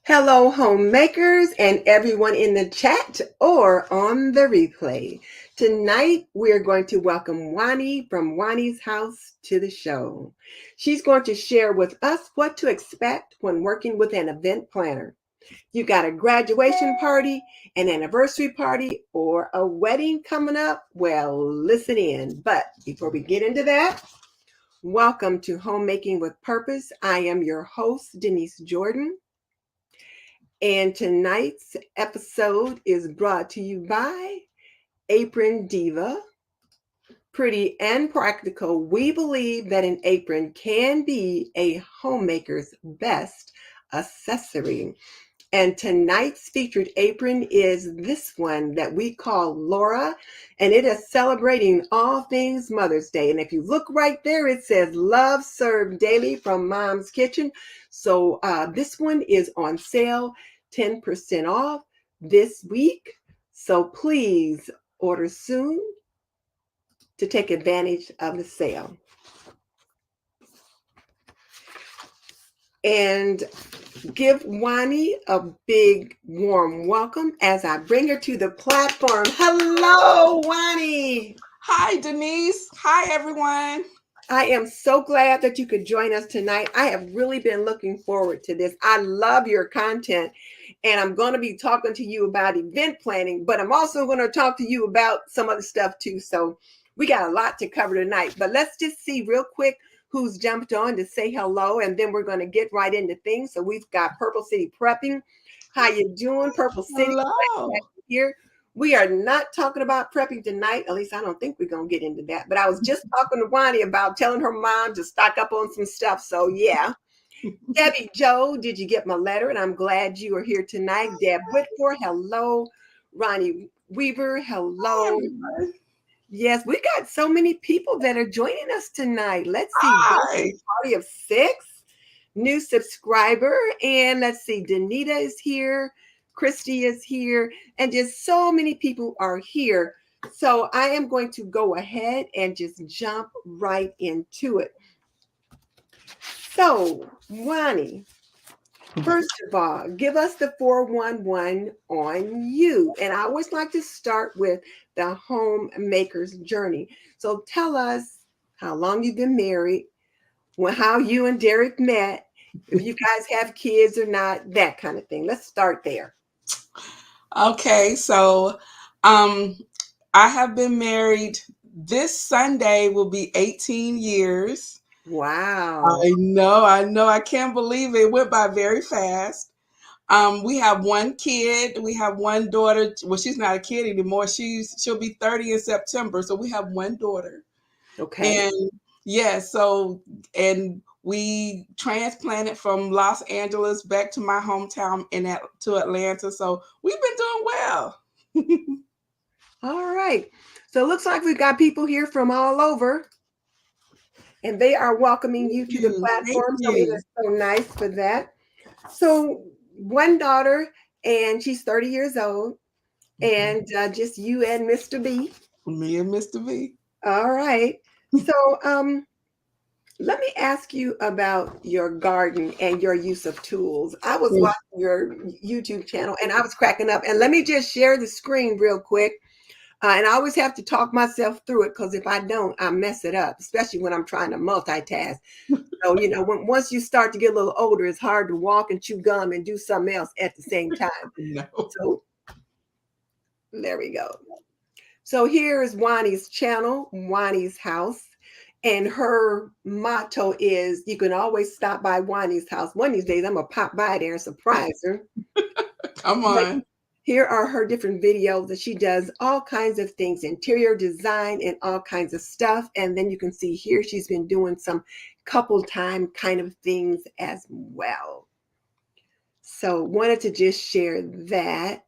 Hello, homemakers and everyone in the chat or on the replay. Tonight, we're going to welcome Juani from Juani's house to the show. She's going to share with us what to expect when working with an event planner. You got a graduation party, an anniversary party, or a wedding coming up? Well, listen in. But before we get into that, welcome to Homemaking with Purpose. I am your host, Denise Jordan. And tonight's episode is brought to you by Apron Diva. Pretty and practical, we believe that an apron can be a homemaker's best accessory. And tonight's featured apron is this one that we call Laura, and it is celebrating all things Mother's Day. And if you look right there, it says Love Served Daily from Mom's Kitchen. So this one is on sale, 10% off this week. So please order soon to take advantage of the sale. And give Juani a big warm welcome as I bring her to the platform. Hello, Juani. Hi, Denise. Hi, everyone. I am so glad that you could join us tonight. I have really been looking forward to this. I love your content, and I'm going to be talking to you about event planning, but I'm also going to talk to you about some other stuff too. So we got a lot to cover tonight, but let's just see real quick who's jumped on to say hello, and then we're going to get right into things. So we've got Purple City Prepping. How you doing, Purple City? Hello. Here. We are not talking about prepping tonight. At least I don't think we're going to get into that. But I was just talking to Juani about telling her mom to stock up on some stuff. So, yeah. Debbie Joe, did you get my letter? And I'm glad you are here tonight. Deb Whitford, hello. Ronnie Weaver, hello. Hi. Yes, we got so many people that are joining us tonight. Let's see. Hi. Party of 6, new subscriber. And let's see, Danita is here. Christy is here, and just so many people are here. So I am going to go ahead and just jump right into it. So, Juani, first of all, give us the 411 on you. And I always like to start with the homemaker's journey. So tell us how long you've been married, how you and Derek met, if you guys have kids or not, that kind of thing. Let's start there. Okay, so I have been married. This Sunday will be 18 years. Wow. I know. I can't believe it went by very fast. We have one kid. We have one daughter. Well, she's not a kid anymore. She'll be 30 in September. So we have one daughter. Okay. And yeah, and we transplanted from Los Angeles back to my hometown to Atlanta. So we've been doing well. All right. So it looks like we've got people here from all over, and they are welcoming you to the platform. So it is so nice for that. So one daughter, and she's 30 years old, and just you and Mr. B. Me and Mr. B. All right. So let me ask you about your garden and your use of tools. I was watching your YouTube channel and I was cracking up. And let me just share the screen real quick. And I always have to talk myself through it because if I don't, I mess it up, especially when I'm trying to multitask. So, once you start to get a little older, it's hard to walk and chew gum and do something else at the same time. No. So there we go. So here is Juani's channel, Juani's house. And her motto is, you can always stop by Juani's house. One of these days, I'm going to pop by there and surprise her. Come on. But here are her different videos that she does all kinds of things, interior design and all kinds of stuff. And then you can see here, she's been doing some couple time kind of things as well. So wanted to just share that.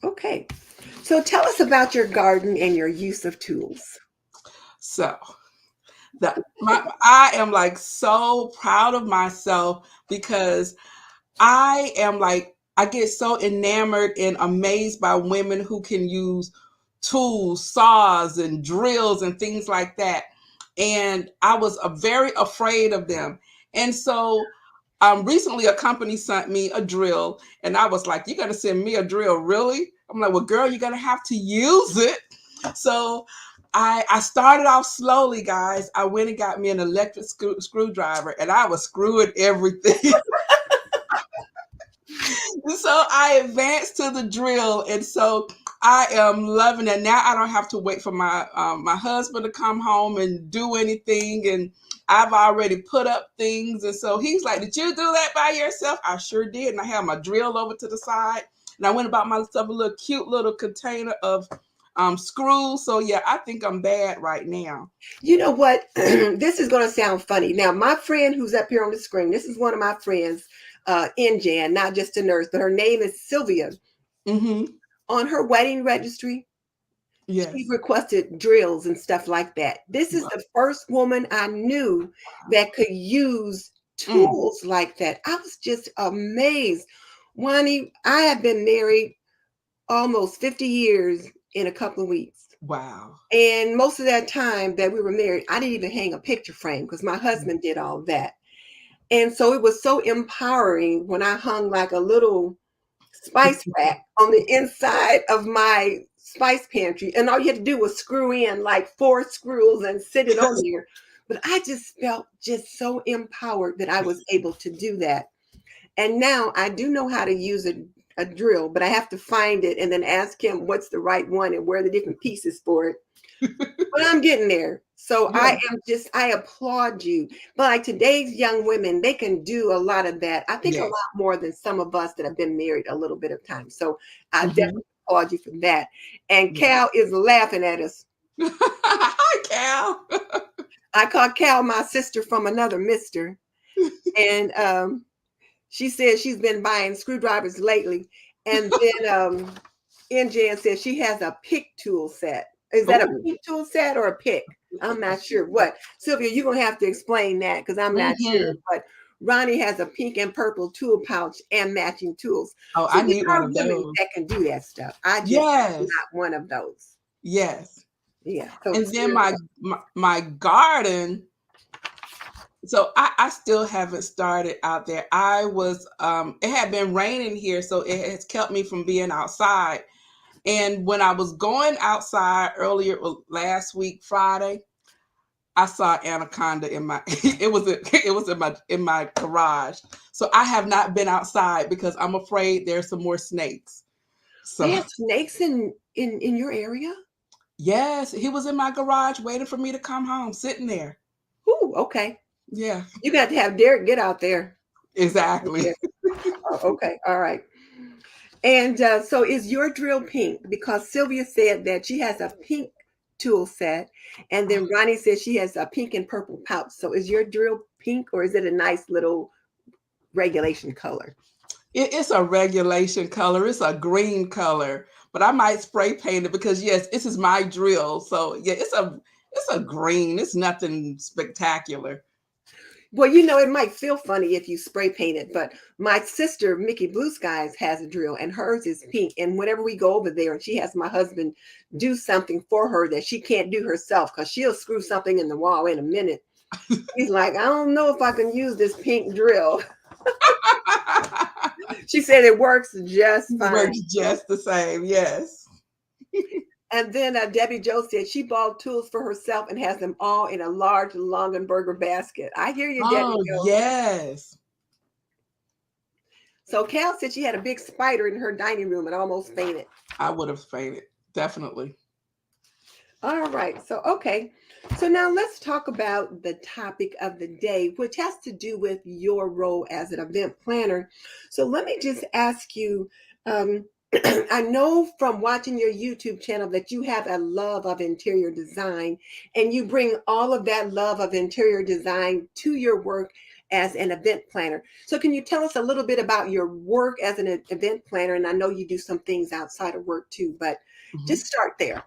Okay. So tell us about your garden and your use of tools. So I am like so proud of myself because I get so enamored and amazed by women who can use tools, saws and drills and things like that. and I was very afraid of them. And so recently a company sent me a drill, and I was like, "You're gonna send me a drill, really?" I'm like, "Well, girl, you're gonna have to use it." So I started off slowly, guys. I went and got me an electric screwdriver, and I was screwing everything. So I advanced to the drill, and so I am loving it now. I don't have to wait for my husband to come home and do anything, and I've already put up things. And so he's like, "Did you do that by yourself?" I sure did, and I have my drill over to the side, and I went about myself a little cute little container of screws. So yeah, I think I'm bad right now. You know what? This is going to sound funny. Now, my friend who's up here on the screen, this is one of my friends, in Jan, not just a nurse, but her name is Sylvia. Mm-hmm. On her wedding registry, she Yes. requested drills and stuff like that. This is Wow. the first woman I knew that could use Mm. tools like that. I was just amazed. Juani, I have been married almost 50 years in a couple of weeks. Wow. And most of that time that we were married, I didn't even hang a picture frame because my husband did all that. And so it was so empowering when I hung like a little spice rack on the inside of my spice pantry. And all you had to do was screw in like 4 screws and sit it on there. But I just felt just so empowered that I was able to do that. And now I do know how to use a drill, but I have to find it and then ask him what's the right one and where are the different pieces for it. But I'm getting there. So Yeah. I applaud you. But like today's young women, they can do a lot of that. I think a Yeah. lot more than some of us that have been married a little bit of time. So I Mm-hmm. definitely applaud you for that. And Yeah. Cal is laughing at us. Hi, Cal. I call Cal my sister from another mister. And she says she's been buying screwdrivers lately. And then NJN says she has a pick tool set. Is that a Oh. pick tool set or a pick? I'm not sure. What? Sylvia, you're going to have to explain that because I'm not sure. Mm-hmm. But Ronnie has a pink and purple tool pouch and matching tools. Oh, So I there need one are of women those. that can do that stuff. I just am Yes. not one of those. Yes. Yeah. So And then my garden. So I still haven't started out there. I was it had been raining here, so it has kept me from being outside. And when I was going outside earlier last week, Friday, I saw anaconda in my it was in my garage. So I have not been outside because I'm afraid there's some more snakes. they So have snakes in your area? yes, he was in my garage waiting for me to come home, sitting there. Ooh, okay. Yeah, You got to have Derek get out there. exactly. Yeah. Oh, okay. All right. And so is your drill pink? Because Sylvia said that she has a pink tool set, and then Ronnie says she has a pink and purple pouch. So is your drill pink or is it a nice little regulation color? It's a regulation color. It's a green color, but I might spray paint it because yes, this is my drill. So yeah, it's a green. It's nothing spectacular. Well, you know, it might feel funny if you spray paint it, but my sister, Mickey Blue Skies, has a drill and hers is pink. And whenever we go over there and she has my husband do something for her that she can't do herself because she'll screw something in the wall in a minute. He's like, I don't know if I can use this pink drill. She said it works just fine. Works just the same. Yes. And then Debbie Joe said she bought tools for herself and has them all in a large Longenberger basket. I hear you, Debbie Oh Joe. yes. So Cal said she had a big spider in her dining room and almost fainted. I would have fainted. Definitely. All right. So, okay. So now let's talk about the topic of the day, which has to do with your role as an event planner. So let me just ask you, um, I know from watching your YouTube channel that you have a love of interior design and you bring all of that love of interior design to your work as an event planner. So can you tell us a little bit about your work as an event planner? And I know you do some things outside of work too, but Mhm. just start there.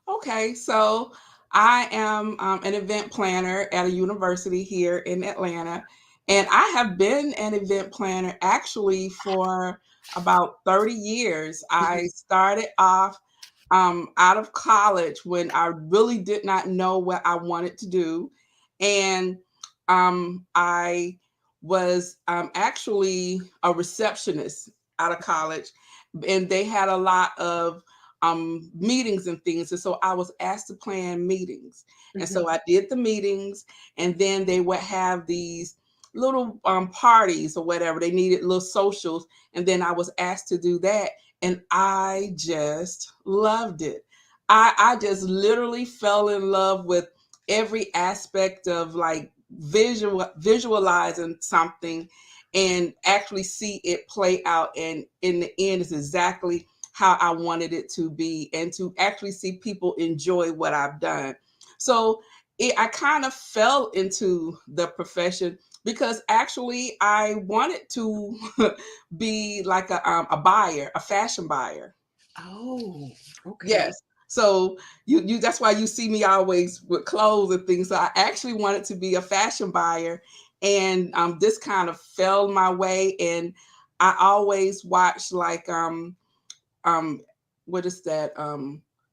Okay, so I am an event planner at a university here in Atlanta, and I have been an event planner actually for about 30 years. I started off out of college when I really did not know what I wanted to do. And I was actually a receptionist out of college, and they had a lot of meetings and things. And so I was asked to plan meetings. And Mhm. so I did the meetings, and then they would have these little parties or whatever. They needed little socials. And then I was asked to do that. And I just loved it. I just literally fell in love with every aspect of like visualizing something and actually see it play out, and in the end is exactly how I wanted it to be, and to actually see people enjoy what I've done. So I kind of fell into the profession because actually I wanted to be like a buyer, a fashion buyer. Oh, okay. Yes. So you that's why you see me always with clothes and things. So I actually wanted to be a fashion buyer, and this kind of fell my way. And I always watch like um what is that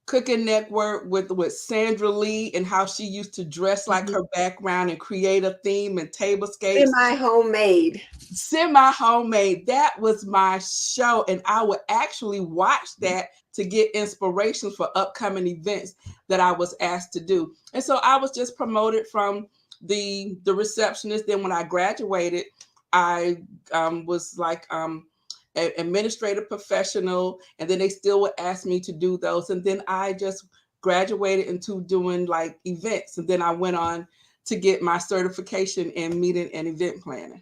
Cooking Network with Sandra Lee, and how she used to dress like Mhm. her background and create a theme and tablescapes. Semi-homemade. Semi Homemade, that was my show, and I would actually watch that to get inspiration for upcoming events that I was asked to do. And so I was just promoted from the receptionist. Then when I graduated, I was like administrative professional, and then they still would ask me to do those. And then I just graduated into doing like events, and then I went on to get my certification in meeting and event planning.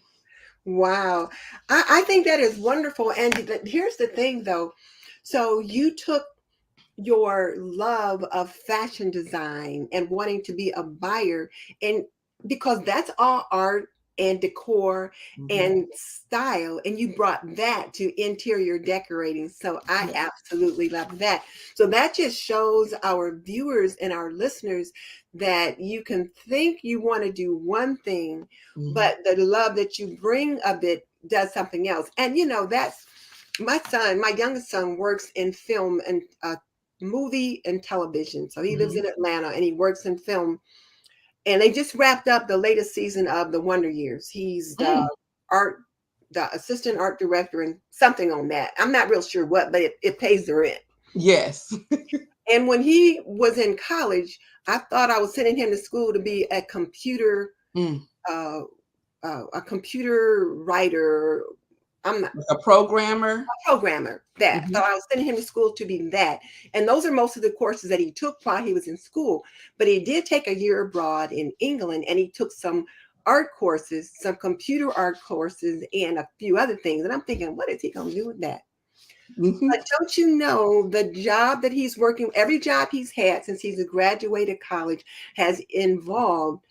Wow. I think that is wonderful. And here's the thing, though. So you took your love of fashion design and wanting to be a buyer, and because that's all art and decor Mhm. and style, and you brought that to interior decorating. So I Yeah. absolutely love that. So that just shows our viewers and our listeners that you can think you want to do one thing, Mhm. but the love that you bring of it does something else. And that's my son, my youngest son, works in film and movie and television. So he lives Mhm. in Atlanta and he works in film. And they just wrapped up the latest season of The Wonder Years. He's Mm. art, the assistant art director, and something on that. I'm not real sure what, but it pays the rent. Yes. And when he was in college, I thought I was sending him to school to be Mm. uh, a computer writer. I'm not A programmer. programmer. That Mhm. thought I was sending him to school to be that, and those are most of the courses that he took while he was in school. But he did take a year abroad in England, and he took some art courses, some computer art courses, and a few other things. And I'm thinking, what is he going to do with that? Mhm. But don't you know the job that he's working, every job he's had since he's graduated college has involved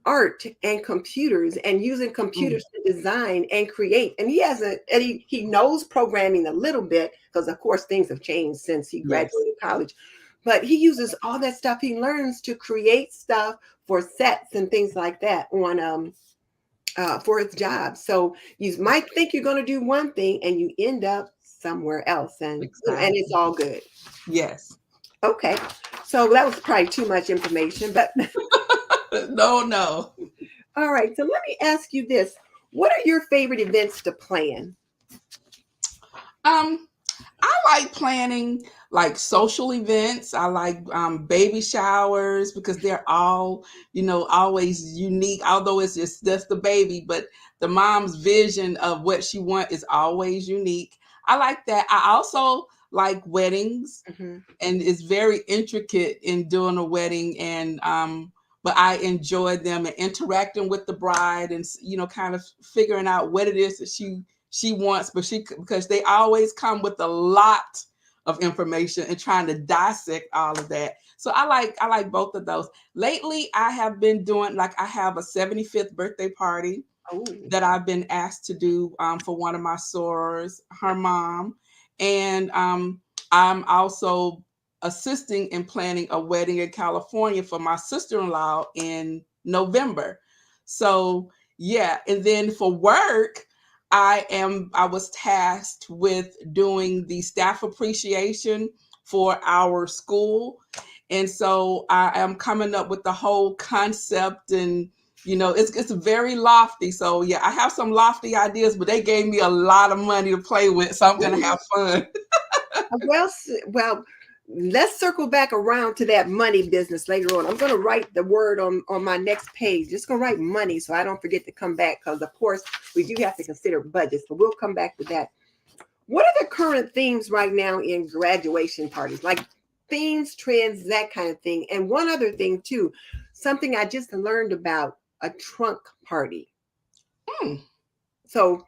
art and computers and using Mm. computers to design and create. And he hasn't, and he knows programming a little bit because, of course, things have changed since he Yes. graduated college. But he uses all that stuff he learns to create stuff for sets and things like that on for his job. So you might think you're going to do one thing and you end up somewhere else, and and it's Exactly. all good. Yes. Okay, so that was probably too much information, but No, no. all right. So let me ask you this: what are your favorite events to plan? Um, I like planning like social events. I like baby showers because they're all, always unique. Although it's just the baby, but the mom's vision of what she wants is always unique. I like that. I also like weddings, Mhm. and it's very intricate in doing a wedding. And but I enjoy them and interacting with the bride, and kind of figuring out what it is that she wants, but because they always come with a lot of information and trying to dissect all of that. So I like both of those. Lately I have been doing, like, I have a 75th birthday party Oh. that I've been asked to do for one of my sorors, her mom. And I'm also assisting in planning a wedding in California for my sister-in-law in November. So yeah, and then for work, I was tasked with doing the staff appreciation for our school. And so I am coming up with the whole concept, and it's very lofty. So yeah, I have some lofty ideas, but they gave me a lot of money to play with, so I'm gonna have fun. Well, let's circle back around to that money business later on. I'm going to write the word on my next page. Just going to write money so I don't forget to come back, because of course we do have to consider budgets, but we'll come back to that. What are the current themes right now in graduation parties? Like themes, trends, that kind of thing. And one other thing too, something I just learned about, a trunk party. So,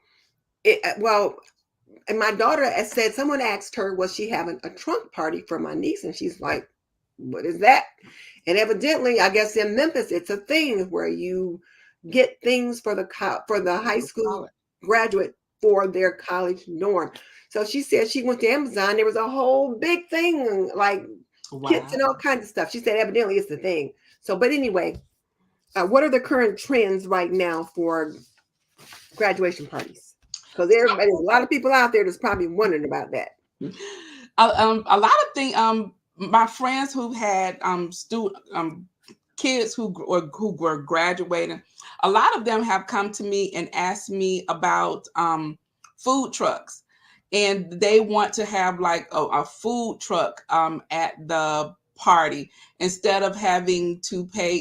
and my daughter has said, someone asked her, was she having a trunk party for my niece? And she's like, what is that? And evidently, I guess in Memphis, it's a thing where you get things for the high school graduate for their college dorm. So she said she went to Amazon. There was a whole big thing, like kits and all kinds of stuff. She said evidently it's the thing. So, but anyway, what are the current trends right now for graduation parties? Because there's a lot of people out there that's probably wondering about that. A lot of things. My friends who had kids who were graduating, a lot of them have come to me and asked me about food trucks, and they want to have like a food truck at the party, instead of having to pay,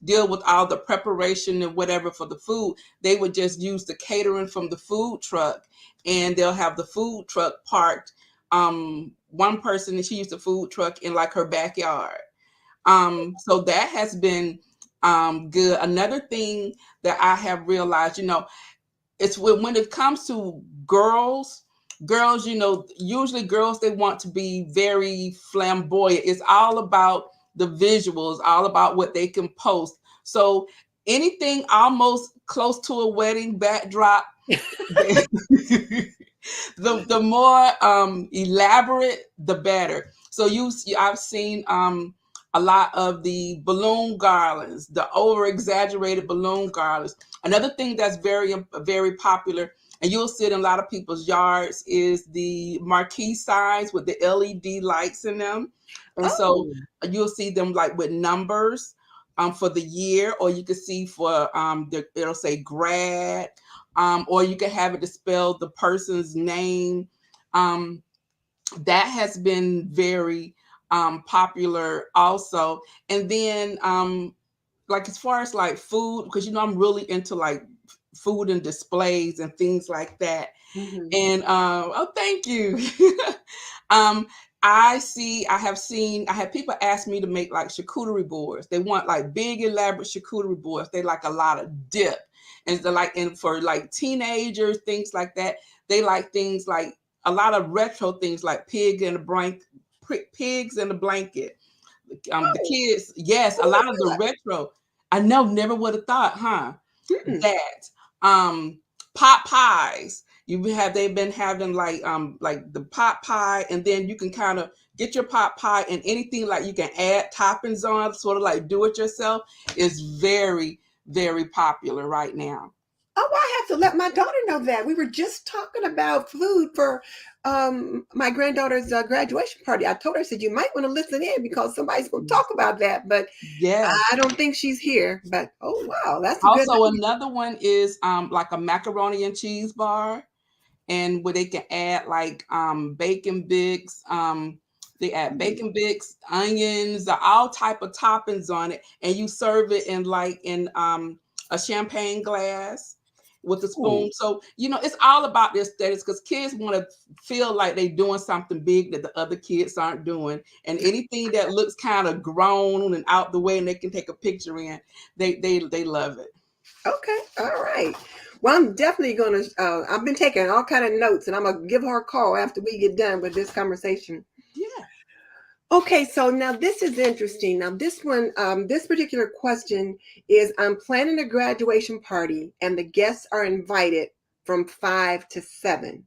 deal with all the preparation and whatever for the food. They would just use the catering from the food truck, and they'll have the food truck parked. One person, she used a food truck in like her backyard. So that has been good. Another thing that I have realized, it's when it comes to girls, usually girls, they want to be very flamboyant. It's all about the visuals, all about what they can post. So anything almost close to a wedding backdrop, the more elaborate, the better. So I've seen a lot of the balloon garlands, the over exaggerated balloon garlands. Another thing that's very, very popular, and you'll see it in a lot of people's yards, is the marquee signs with the LED lights in them. And so you'll see them like with numbers for the year, or you can see for it'll say grad, or you can have it to spell the person's name. That has been very popular also. And then like as far as like food, because I'm really into like food and displays and things like that. Mm-hmm. And thank you. I have people ask me to make like charcuterie boards. They want like big elaborate charcuterie boards. They like a lot of dip. And for like teenagers, things like that, they like things like a lot of retro things like pigs in a blanket. The kids, yes, a lot of the retro. I know, never would have thought, huh? That pot pies. They've been having like the pot pie, and then you can kind of get your pot pie and anything like you can add toppings on, sort of like do it yourself, is very, very popular right now. Oh, I have to let my daughter know that. We were just talking about food for my granddaughter's graduation party. I told her, I said, you might want to listen in because somebody's going to talk about that. But yeah, I don't think she's here. But oh, wow. That's also another one is like a macaroni and cheese bar, and where they can add like bacon bits. They add bacon bits, onions, all type of toppings on it, and you serve it in a champagne glass with a spoon. Ooh. So, it's all about the aesthetics, because kids want to feel like they're doing something big that the other kids aren't doing. And anything that looks kind of grown and out the way and they can take a picture in, they love it. Okay. All right. Well, I'm definitely going to, I've been taking all kind of notes, and I'm going to give her a call after we get done with this conversation. Yeah. Okay, so now this is interesting. Now this one, this particular question is, I'm planning a graduation party and the guests are invited from 5 to 7.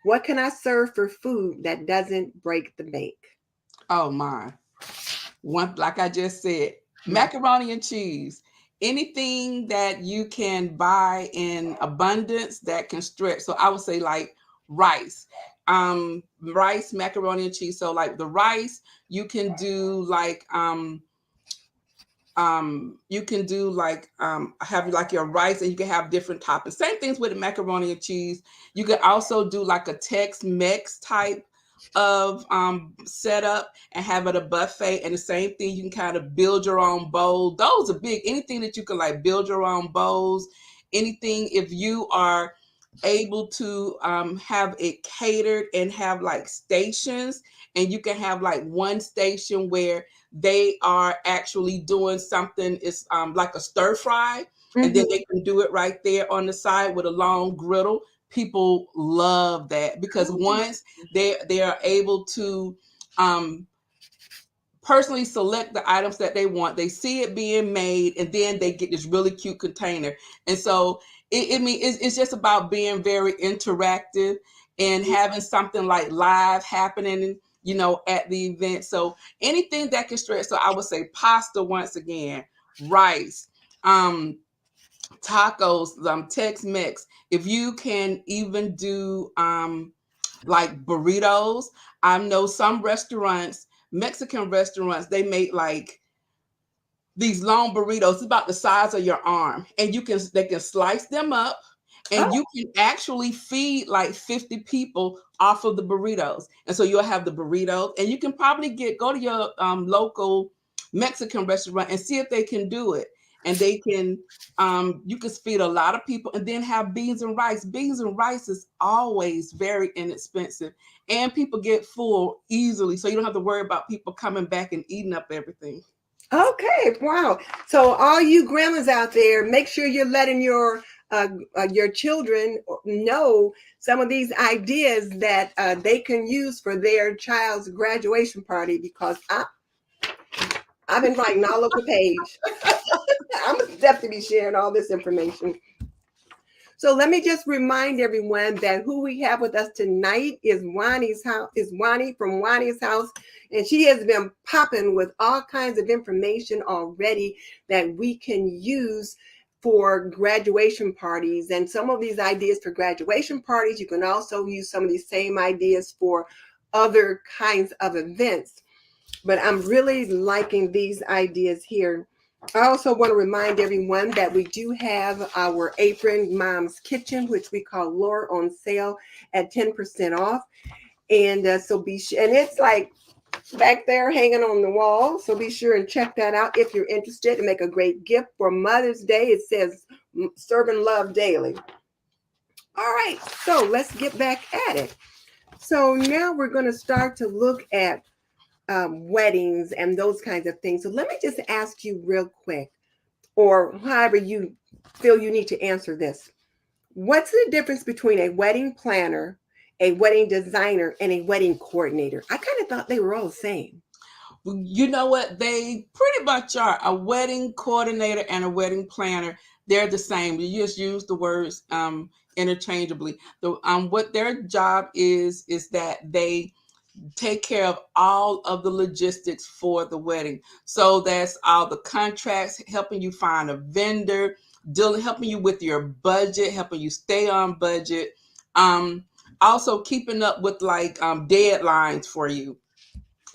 What can I serve for food that doesn't break the bank? Oh my. Like I just said, macaroni and cheese. Anything that you can buy in abundance that can stretch. So I would say like rice. rice, macaroni, and cheese. So like the rice, you can do like you can do like have like your rice, and you can have different toppings. Same things with the macaroni and cheese. You can also do like a Tex-Mex type of setup and have it a buffet. And the same thing, you can kind of build your own bowl. Those are big. Anything that you can like build your own bowls, anything, if you are able to have it catered and have like stations, and you can have like one station where they are actually doing something, it's like a stir fry, and then they can do it right there on the side with a long griddle. People love that because once they are able to personally select the items that they want, they see it being made, and then they get this really cute container. And so it's just about being very interactive and having something like live happening, at the event. So anything that can stretch. So I would say pasta once again, rice, tacos, Tex-Mex. If you can even do like burritos, I know some restaurants, Mexican restaurants, they make like these long burritos. It's about the size of your arm, and they can slice them up, and you can actually feed like 50 people off of the burritos. And so you'll have the burritos, and you can probably go to your local Mexican restaurant and see if they can do it. And they can, you can feed a lot of people, and then have beans and rice. Beans and rice is always very inexpensive, and people get full easily. So you don't have to worry about people coming back and eating up everything. Okay, wow. So all you grandmas out there, make sure you're letting your children know some of these ideas that they can use for their child's graduation party, because I've been writing all over the page. I'm definitely sharing all this information. So let me just remind everyone that who we have with us tonight is Juani from Juani's house. And she has been popping with all kinds of information already that we can use for graduation parties. And some of these ideas for graduation parties, you can also use some of these same ideas for other kinds of events. But I'm really liking these ideas here. I also want to remind everyone that we do have our Apron Mom's Kitchen, which we call Lure, on sale at 10% off. And and it's like back there hanging on the wall. So be sure and check that out if you're interested, and make a great gift for Mother's Day. It says serving love daily. All right, so let's get back at it. So now we're going to start to look at weddings and those kinds of things. So let me just ask you real quick, or however you feel you need to answer this. What's the difference between a wedding planner, a wedding designer, and a wedding coordinator? I kind of thought they were all the same. You know what? They pretty much are. A wedding coordinator and a wedding planner, they're the same. You just use the words interchangeably. What their job is that they take care of all of the logistics for the wedding. So that's all the contracts, helping you find a vendor, helping you with your budget, helping you stay on budget. Also keeping up with like deadlines for you,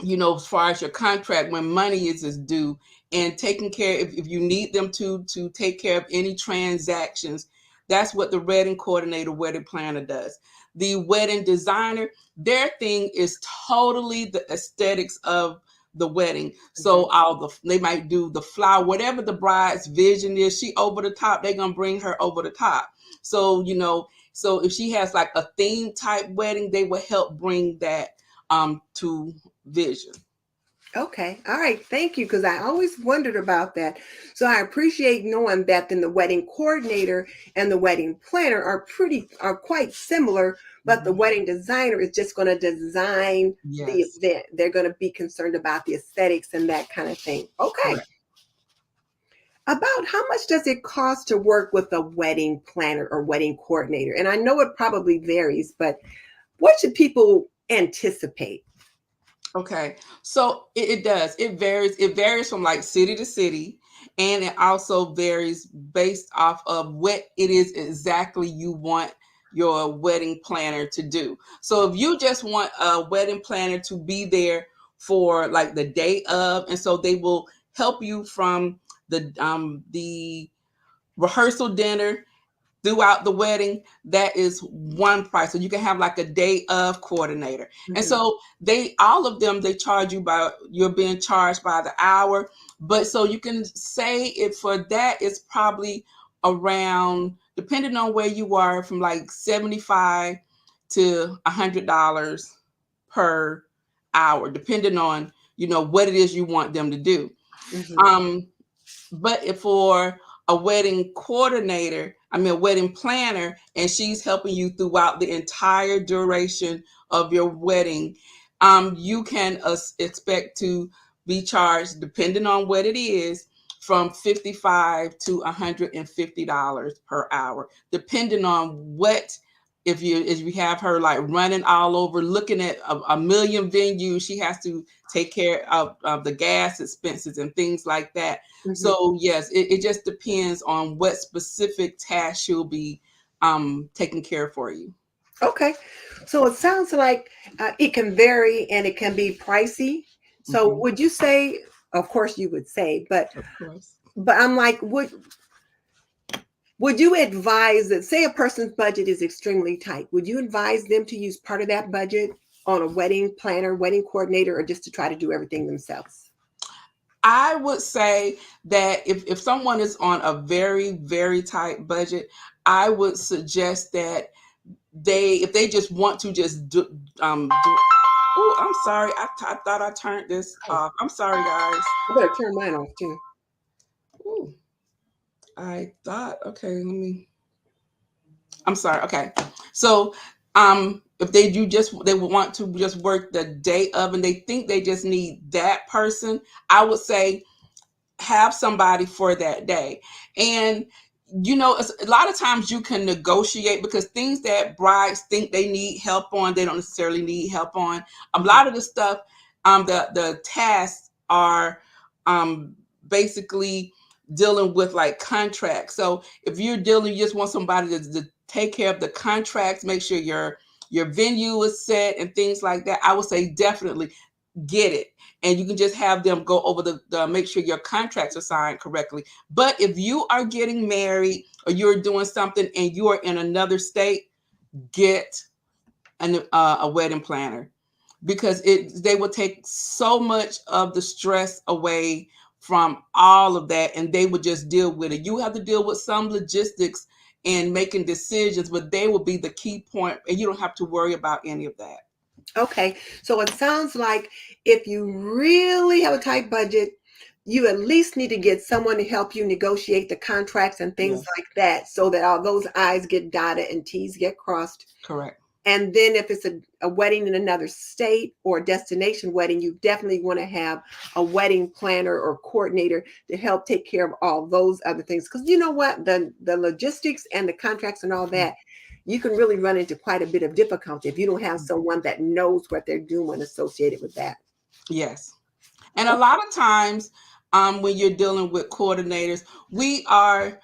as far as your contract, when money is due, and taking care, if you need them to take care of any transactions. That's what the wedding coordinator, wedding planner does. The wedding designer, their thing is totally the aesthetics of the wedding. So they might do the flower, whatever the bride's vision is. She over the top, they're gonna bring her over the top. So so if she has like a theme type wedding, they will help bring that to vision. Okay. All right. Thank you. Because I always wondered about that. So I appreciate knowing that then the wedding coordinator and the wedding planner are quite similar, but the wedding designer is just going to design the event. They're going to be concerned about the aesthetics and that kind of thing. Okay. Correct. About how much does it cost to work with a wedding planner or wedding coordinator? And I know it probably varies, but what should people anticipate? Okay, so it does. It varies. It varies from like city to city, and it also varies based off of what it is exactly you want your wedding planner to do. So if you just want a wedding planner to be there for like the day of, and so they will help you from the rehearsal dinner throughout the wedding, that is one price. So you can have like a day of coordinator. And Mhm. so they, all of them, they charge you by, you're being charged by the hour. But so you can say it for that, it's probably around, depending on where you are, from like 75 to $100 per hour, depending on, what it is you want them to do. Mhm. Um, but if for a wedding coordinator, I mean a wedding planner, and she's helping you throughout the entire duration of your wedding, you can expect to be charged, depending on what it is, from $55 to $150 per hour, depending on what. If you have her like running all over, looking at a million venues, she has to take care of the gas expenses and things like that. Mhm. So yes, it just depends on what specific task she'll be taking care for you. Okay. So it sounds like it can vary and it can be pricey. So Hmm. would you say, of course you would say, Of course. but I'm like, would you advise that, say a person's budget is extremely tight, would you advise them to use part of that budget on a wedding planner, wedding coordinator, or just to try to do everything themselves? I would say that if someone is on a very, very tight budget, I would suggest that if they just want to just do. Oh, I'm sorry. I thought I turned this Oh, off. I'm sorry, guys. I better turn mine off too. Ooh, I thought, okay, let me. I'm sorry. Okay. So, if they would want to just work the day of and they think they just need that person, I would say have somebody for that day. And a lot of times you can negotiate, because things that brides think they need help on, they don't necessarily need help on. A Mhm. lot of the stuff, the tasks are basically dealing with like contracts. So if you just want somebody to take care of the contracts, make sure your venue is set and things like that, I would say definitely get it. And you can just have them go over the make sure your contracts are signed correctly. But if you are getting married or you're doing something and you are in another state, get a wedding planner, because they will take so much of the stress away from all of that, and they would just deal with it. You have to deal with some logistics and making decisions, but they will be the key point, and you don't have to worry about any of that. Okay, so it sounds like if you really have a tight budget, you at least need to get someone to help you negotiate the contracts and things Yes, like that so that all those I's get dotted and T's get crossed. correct. And then if it's a wedding in another state or a destination wedding, you definitely want to have a wedding planner or coordinator to help take care of all those other things. Because you know what? The logistics and the contracts and all that, you can really run into quite a bit of difficulty if you don't have someone that knows what they're doing associated with that. Yes. And a lot of times, when you're dealing with coordinators, we're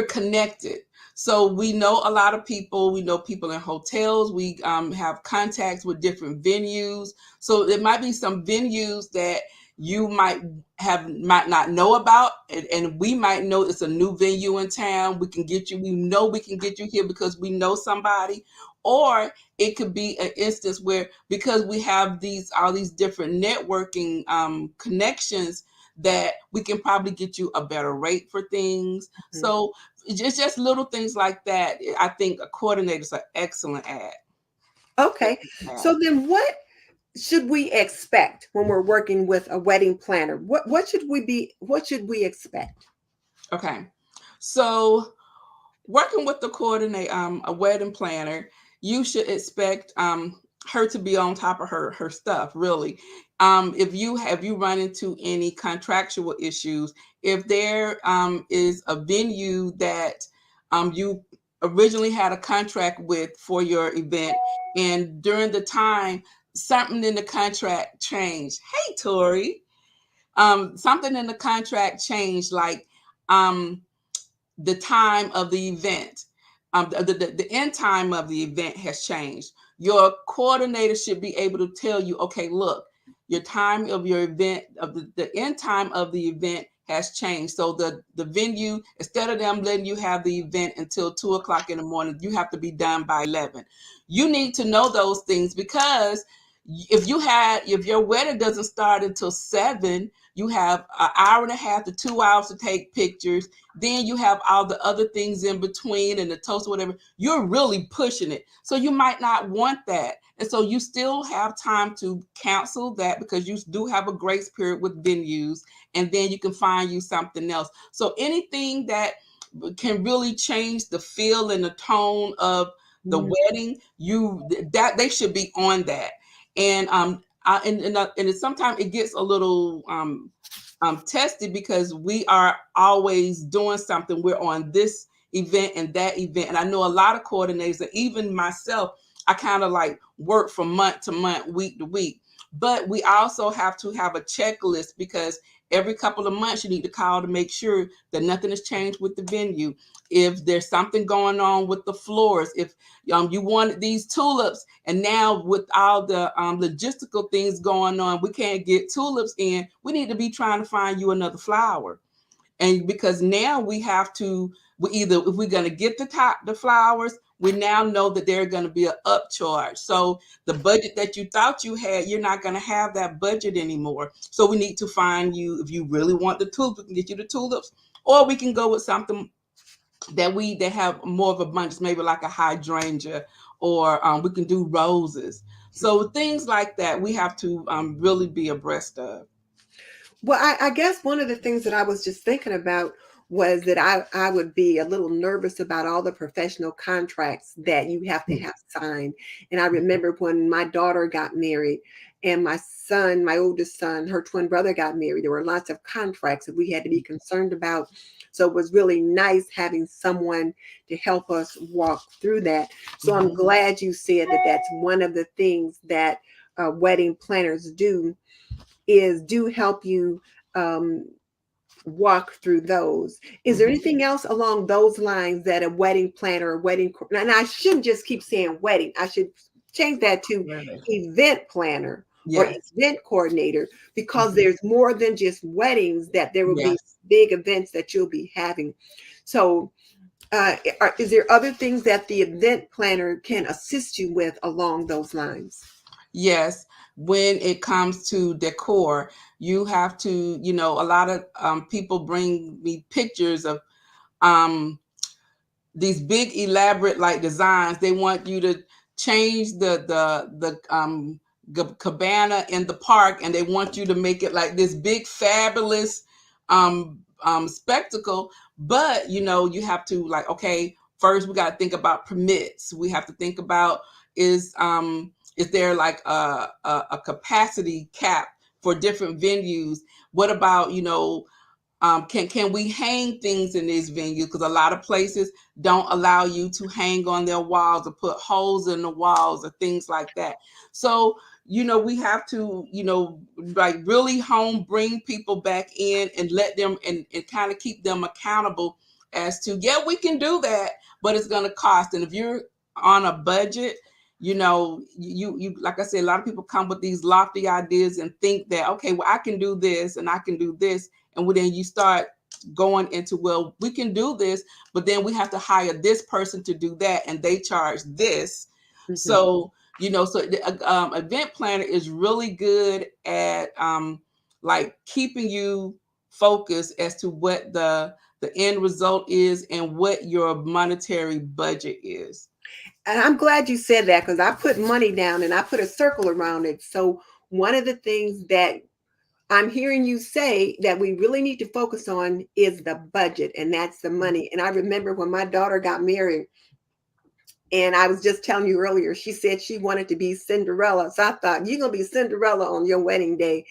connected. So we know a lot of people. We know people in hotels. We have contacts with different venues. So there might be some venues that you might not know about, and we might know it's a new venue in town. We know we can get you here because we know somebody. Or it could be an instance where, because we have all these different networking connections, that we can probably get you a better rate for things. Mhm. So it's just little things like that. I think a coordinator is an excellent ad. Okay. ad. So then what should we expect when we're working with a wedding planner? What should we expect? Okay. So working with the coordinator, a wedding planner, you should expect her to be on top of her stuff. Really, if you run into any contractual issues, if there is a venue that you originally had a contract with for your event, and during the time something in the contract changed. Hey, Tori, something in the contract changed, like um the time of the event. the end time of the event has changed. Your coordinator should be able to tell you, okay, look, your time of your event, of the end time of the event has changed. So the venue, instead of them letting you have the event until 2 o'clock in the morning, you have to be done by 11. You need to know those things, because if your wedding doesn't start until 7, you have an hour and a half to 2 hours to take pictures. Then you have all the other things in between and the toast or whatever. You're really pushing it. So you might not want that. And so you still have time to cancel that, because you do have a grace period with venues, and then you can find you something else. So anything that can really change the feel and the tone of the wedding, that they should be on that. And sometimes it gets a little tested, because we are always doing something. We're on this event and that event. And I know a lot of coordinators, and even myself, I kind of like work from month to month, week to week. But we also have to have a checklist, because every couple of months you need to call to make sure that nothing has changed with the venue. If there's something going on with the floors, if you wanted these tulips, and now with all the logistical things going on, we can't get tulips in, we need to be trying to find you another flower. And because now we have to, if we're going to get the flowers, we now know that they're going to be an upcharge. So the budget that you thought you had, you're not going to have that budget anymore. So we need to find you, if you really want the tulips, we can get you the tulips, or we can go with something that have more of a bunch, maybe like a hydrangea, or we can do roses. So things like that we have to really be abreast of. Well, I guess one of the things that I was just thinking about was that I would be a little nervous about all the professional contracts that you have to have signed. And I remember when my daughter got married, and my son, my oldest son, her twin brother got married, there were lots of contracts that we had to be concerned about. So it was really nice having someone to help us walk through that. So I'm glad you said that that's one of the things that wedding planners do help you walk through those. Is there anything else along those lines that a wedding planner or and I shouldn't just keep saying wedding, I should change that to Really? event planner or Yes. event coordinator, because there's more than just weddings, that there will be Yes. big events that you'll be having. So is there other things that the event planner can assist you with along those lines? Yes, when it comes to decor, you have to, a lot of people bring me pictures of um, these big elaborate like designs. They want you to change the cabana in the park, and they want you to make it like this big fabulous spectacle. But you have to, like, okay, first we got to think about permits. We have to think about, is there like a capacity cap for different venues? What about, can we hang things in these venues? Because a lot of places don't allow you to hang on their walls or put holes in the walls or things like that. So, we have to, like really bring people back in and let them and kind of keep them accountable as to, yeah, we can do that, but it's going to cost. And if you're on a budget, you like I said, a lot of people come with these lofty ideas and think that, okay, well, I can do this and I can do this. And then you start going into, well, we can do this, but then we have to hire this person to do that, and they charge this. So, so the event planner is really good at like keeping you focused as to what the end result is and what your monetary budget is. And I'm glad you said that, because I put money down and I put a circle around it. So one of the things that I'm hearing you say that we really need to focus on is the budget, and that's the money. And I remember when my daughter got married, and I was just telling you earlier, she said she wanted to be Cinderella. So I thought, you're going to be Cinderella on your wedding day.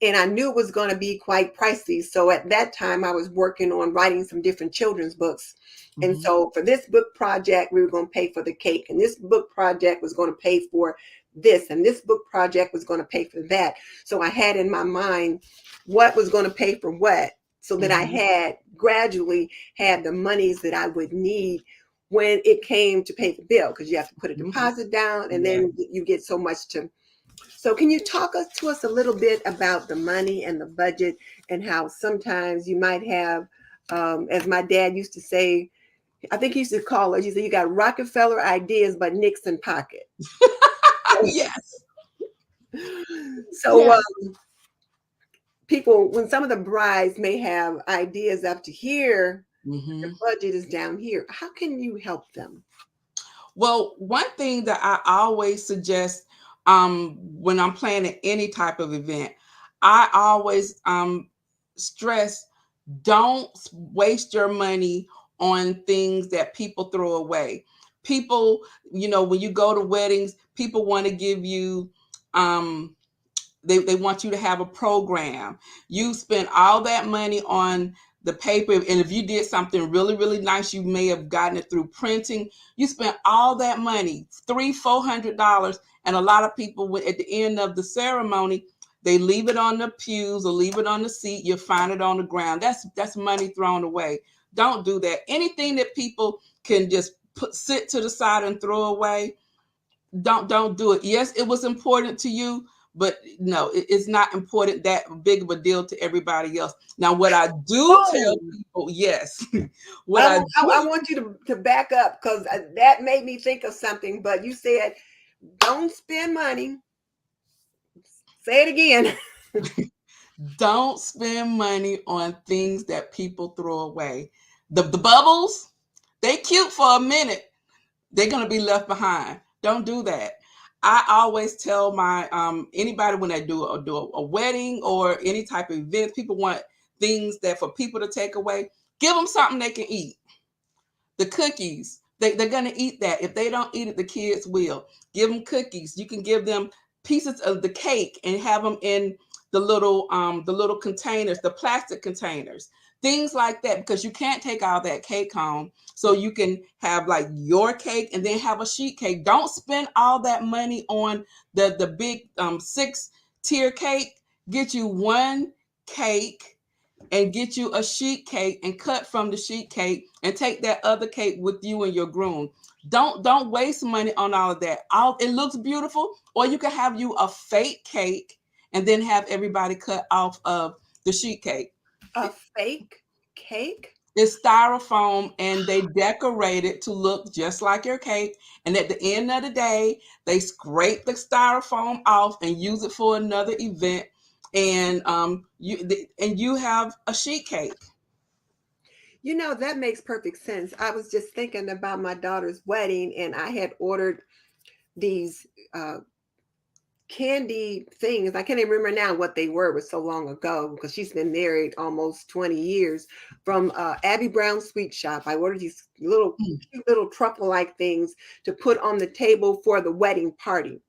And I knew it was going to be quite pricey. So at that time, I was working on writing some different children's books. And so for this book project, we were going to pay for the cake. And this book project was going to pay for this. And this book project was going to pay for that. So I had in my mind what was going to pay for what, so that I had gradually had the monies that I would need when it came to pay the bill, because you have to put a Mhm. deposit down and Yeah. then you get so much to. So can you talk to us a little bit about the money and the budget and how sometimes you might have, as my dad used to say, I think he used to call it, he said, you got Rockefeller ideas, but Nixon pocket. Yes. So Yes. people, when some of the brides may have ideas up to here, the Hmm. budget is down here. How can you help them? Well, one thing that I always suggest when I'm planning any type of event, I always stress, don't waste your money on things that people throw away. People, when you go to weddings, people want to give you um, they want you to have a program. You spend all that money on the paper, and if you did something really, really nice, you may have gotten it through printing. You spent all that money, $300-400, and a lot of people at the end of the ceremony, they leave it on the pews or leave it on the seat. You find it on the ground. That's money thrown away. Don't do that. Anything that people can just sit to the side and throw away, don't do it. Yes, it was important to you, but no, it's not important, that big of a deal to everybody else. Now, what I do tell Oh, people, yes, what I I do, want you to back up because that made me think of something. But you said, don't spend money. Say it again. don't spend money on things that people throw away. The bubbles, they cute for a minute. They're gonna be left behind. Don't do that. I always tell my anybody when they do a wedding or any type of event, people want things that for people to take away. Give them something they can eat. The cookies, they're gonna eat that. If they don't eat it, the kids will. Give them cookies. You can give them pieces of the cake and have them in the little containers, the plastic containers, things like that, because you can't take all that cake home. So you can have like your cake and then have a sheet cake. Don't spend all that money on the big 6-tier cake. Get you one cake and get you a sheet cake and cut from the sheet cake and take that other cake with you and your groom. Don't waste money on all of that. It looks beautiful, or you can have you a fake cake and then have everybody cut off of the sheet cake. A fake cake? It's styrofoam and they decorate it to look just like your cake. And at the end of the day, they scrape the styrofoam off and use it for another event. And you have a sheet cake. You know, that makes perfect sense. I was just thinking about my daughter's wedding, and I had ordered these candy things. I can't even remember now what they were. It was so long ago because she's been married almost 20 years. From Abby Brown's Sweet Shop, I ordered these little cute little truffle-like things to put on the table for the wedding party.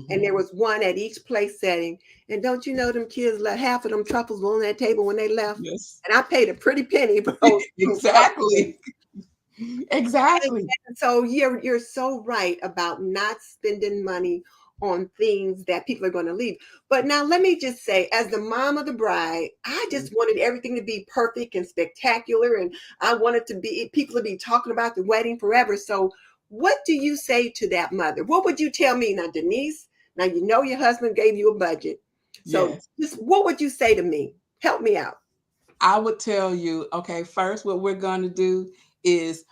And Mm-hmm. there was one at each place setting. And don't you know them kids let half of them truffles on that table when they left? Yes. And I paid a pretty penny for those truffles. Exactly. Exactly. And so you're so right about not spending money on things that people are going to leave. But now let me just say, as the mom of the bride, I just wanted everything to be perfect and spectacular, and I wanted to be people to be talking about the wedding forever. So what do you say to that mother? What would you tell me now, Denise? Now you know your husband gave you a budget. So Yes. just what would you say to me? Help me out. I would tell you, okay, first what we're going to do is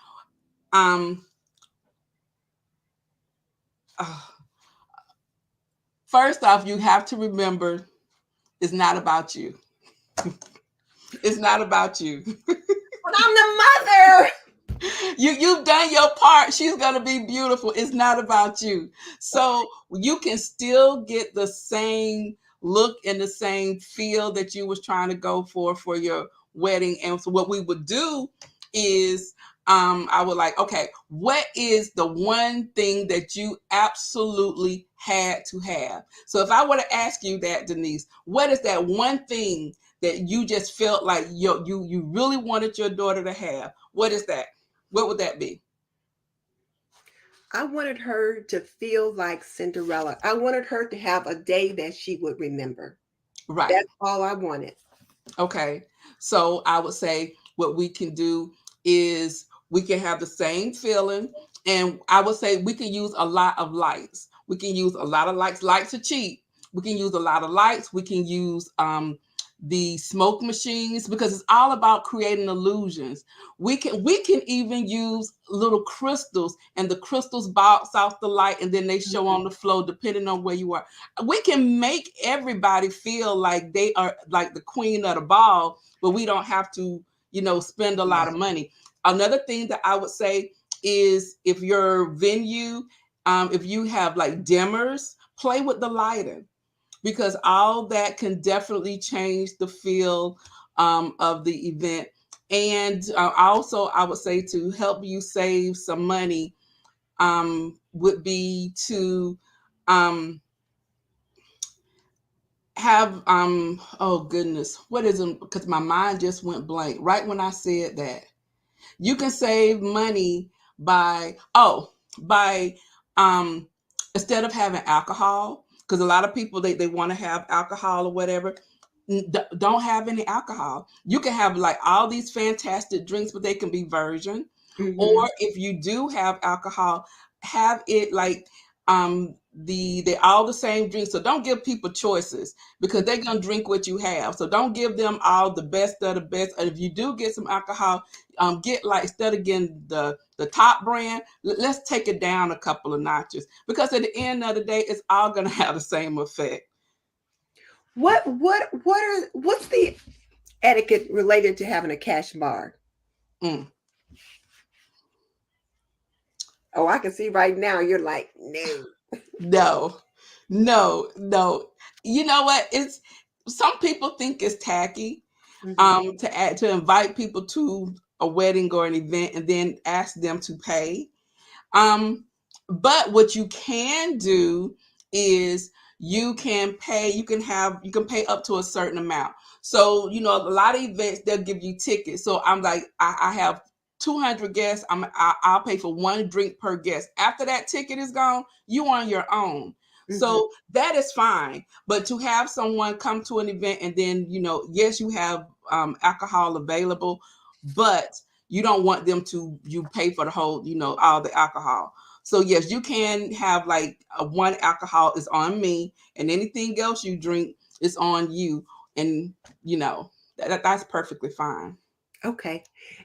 um uh, first off, you have to remember it's not about you. It's not about you. But I'm the mother. You've done your part. She's gonna be beautiful. It's not about you. So you can still get the same look and the same feel that you was trying to go for your wedding. And so what we would do is I would like, okay, what is the one thing that you absolutely had to have? So if I were to ask you that, Denise, what is that one thing that you just felt like you really wanted your daughter to have? What is that? What would that be? I wanted her to feel like Cinderella. I wanted her to have a day that she would remember. Right. That's all I wanted. Okay. So I would say what we can do is We can have the same feeling. And I would say we can use a lot of lights. We can use a lot of lights. Lights are cheap. We can use a lot of lights. We can use the smoke machines, because it's all about creating illusions. We can even use little crystals, and the crystals bounce off the light and then they show on the floor depending on where you are. We can make everybody feel like they are like the queen of the ball, but we don't have to, spend a lot of money. Another thing that I would say is, if your venue, if you have like dimmers, play with the lighting, because all that can definitely change the feel of the event. And also, I would say, to help you save some money, would be to um, have oh goodness, what is it? Because my mind just went blank right when I said that. You can save money by um instead of having alcohol, because a lot of people, they want to have alcohol or whatever. Don't have any alcohol. You can have like all these fantastic drinks, but they can be virgin. Mm-hmm. Or if you do have alcohol, have it like they all the same drinks. So don't give people choices, because they're gonna drink what you have. So don't give them all the best of the best. And if you do get some alcohol, get like, instead of getting the top brand, let's take it down a couple of notches, because at the end of the day, it's all gonna have the same effect. What's the etiquette related to having a cash bar? Mm. Oh, I can see right now you're like, no. No, no, no. You know what? It's Some people think it's tacky Mm-hmm. to invite people to a wedding or an event and then ask them to pay. Um, but what you can do is, you can pay up to a certain amount. So, a lot of events, they'll give you tickets. So I'm like, I have 200 guests. I'll pay for one drink per guest. After that ticket is gone, you on your own. Mm-hmm. So that is fine. But to have someone come to an event and then, yes, you have alcohol available, but you don't want them to you pay for the whole, all the alcohol. So yes, you can have like one alcohol is on me, and anything else you drink is on you, and that's perfectly fine. Okay.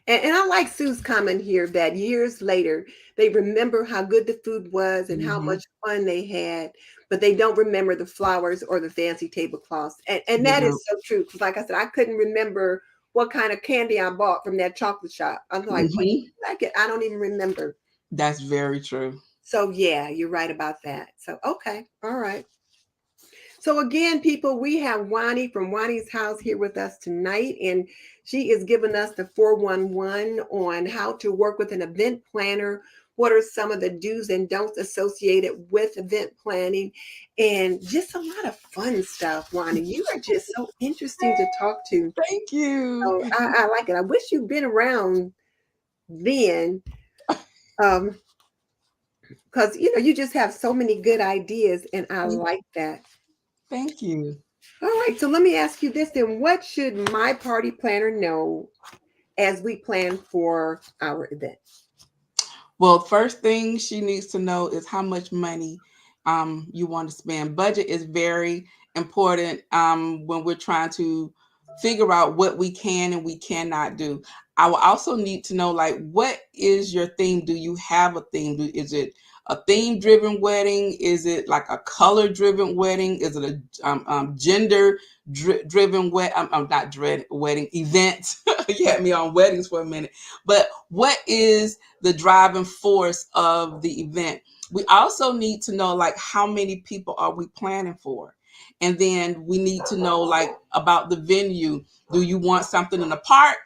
And I like Sue's comment here that years later, they remember how good the food was and how Hmm. much fun they had, but they don't remember the flowers or the fancy tablecloths. And They that don't. is so true. Because, like I said, I couldn't remember what kind of candy I bought from that chocolate shop. I'm like, what? Hmm. I don't even remember. That's very true. So, yeah, you're right about that. So, okay. All right. So again, people, we have Juani from Juani's house here with us tonight, and she is giving us the 411 on how to work with an event planner. What are some of the do's and don'ts associated with event planning, and just a lot of fun stuff, Juani. You are just so interesting to talk to. Thank you. So I like it. I wish you'd been around then, because you just have so many good ideas, and I like that. Thank you. All right, so let me ask you this then. What should my party planner know as we plan for our event? Well, first thing she needs to know is how much money you want to spend. Budget is very important when we're trying to figure out what we can and we cannot do. I will also need to know, like, what is your theme? Do you have a theme? Is it a theme driven wedding? Is it like a color driven wedding? Is it a gender driven not wedding event? You had me on weddings for a minute. But what is the driving force of the event? We also need to know, like, how many people are we planning for? And then we need to know, like, about the venue. Do you want something in the park,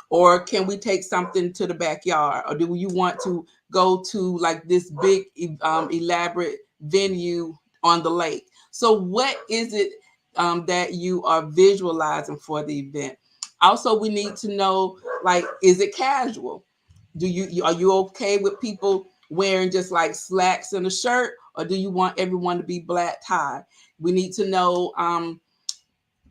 or can we take something to the backyard, or do you want to go to like this big elaborate venue on the lake? So what is it that you are visualizing for the event? Also, we need to know, like, is it casual? Are you okay with people wearing just like slacks and a shirt, or do you want everyone to be black tie? We need to know,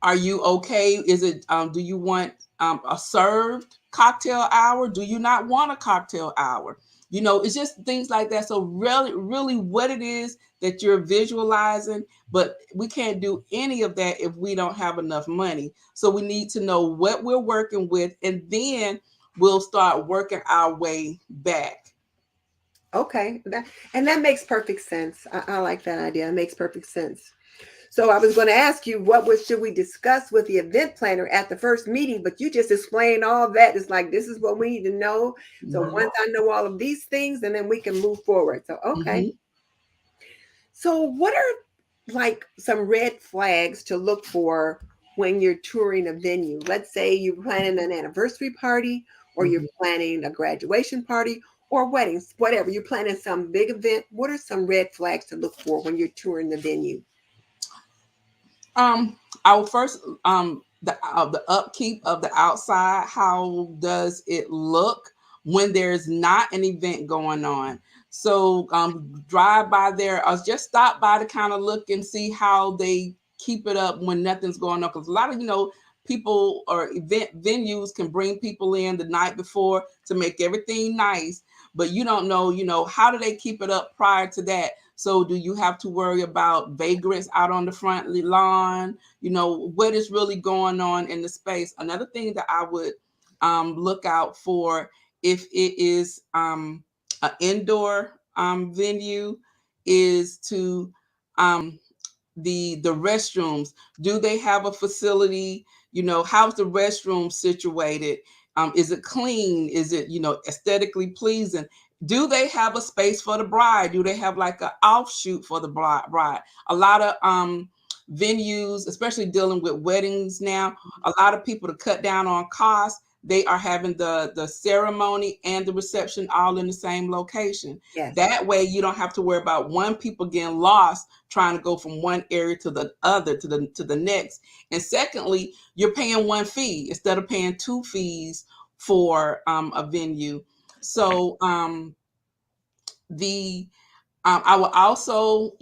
are you okay? Is it do you want a served? cocktail hour? Do you not want a cocktail hour? It's just things like that. So really, really what it is that you're visualizing, but we can't do any of that if we don't have enough money. So we need to know what we're working with, and then we'll start working our way back. Okay, that makes perfect sense. I like that idea. It makes perfect sense. So I was going to ask you should we discuss with the event planner at the first meeting, but you just explained all that. It's like this is what we need to know. So Mhm. once I know all of these things, and then we can move forward. So okay. Mhm. So what are like some red flags to look for when you're touring a venue? Let's say you're planning an anniversary party, or you're Mhm. planning a graduation party, or weddings, whatever. You're planning some big event. What are some red flags to look for when you're touring the venue? I will first the upkeep of the outside. How does it look when there's not an event going on? So drive by there or just stop by to kind of look and see how they keep it up when nothing's going on. Because a lot of people or event venues can bring people in the night before to make everything nice, but you don't know, how do they keep it up prior to that? So do you have to worry about vagrants out on the front lawn? What is really going on in the space? Another thing that I would look out for, if it is an indoor venue, is to the restrooms. Do they have a facility? How's the restroom situated? Is it clean? Is it aesthetically pleasing? Do they have a space for the bride? Do they have like an offshoot for the bride? A lot of venues, especially dealing with weddings now, a lot of people, to cut down on costs, they are having the ceremony and the reception all in the same location. Yes. That way you don't have to worry about one people getting lost trying to go from one area to the other, to the next. And secondly, you're paying one fee instead of paying two fees for a venue. So the I will also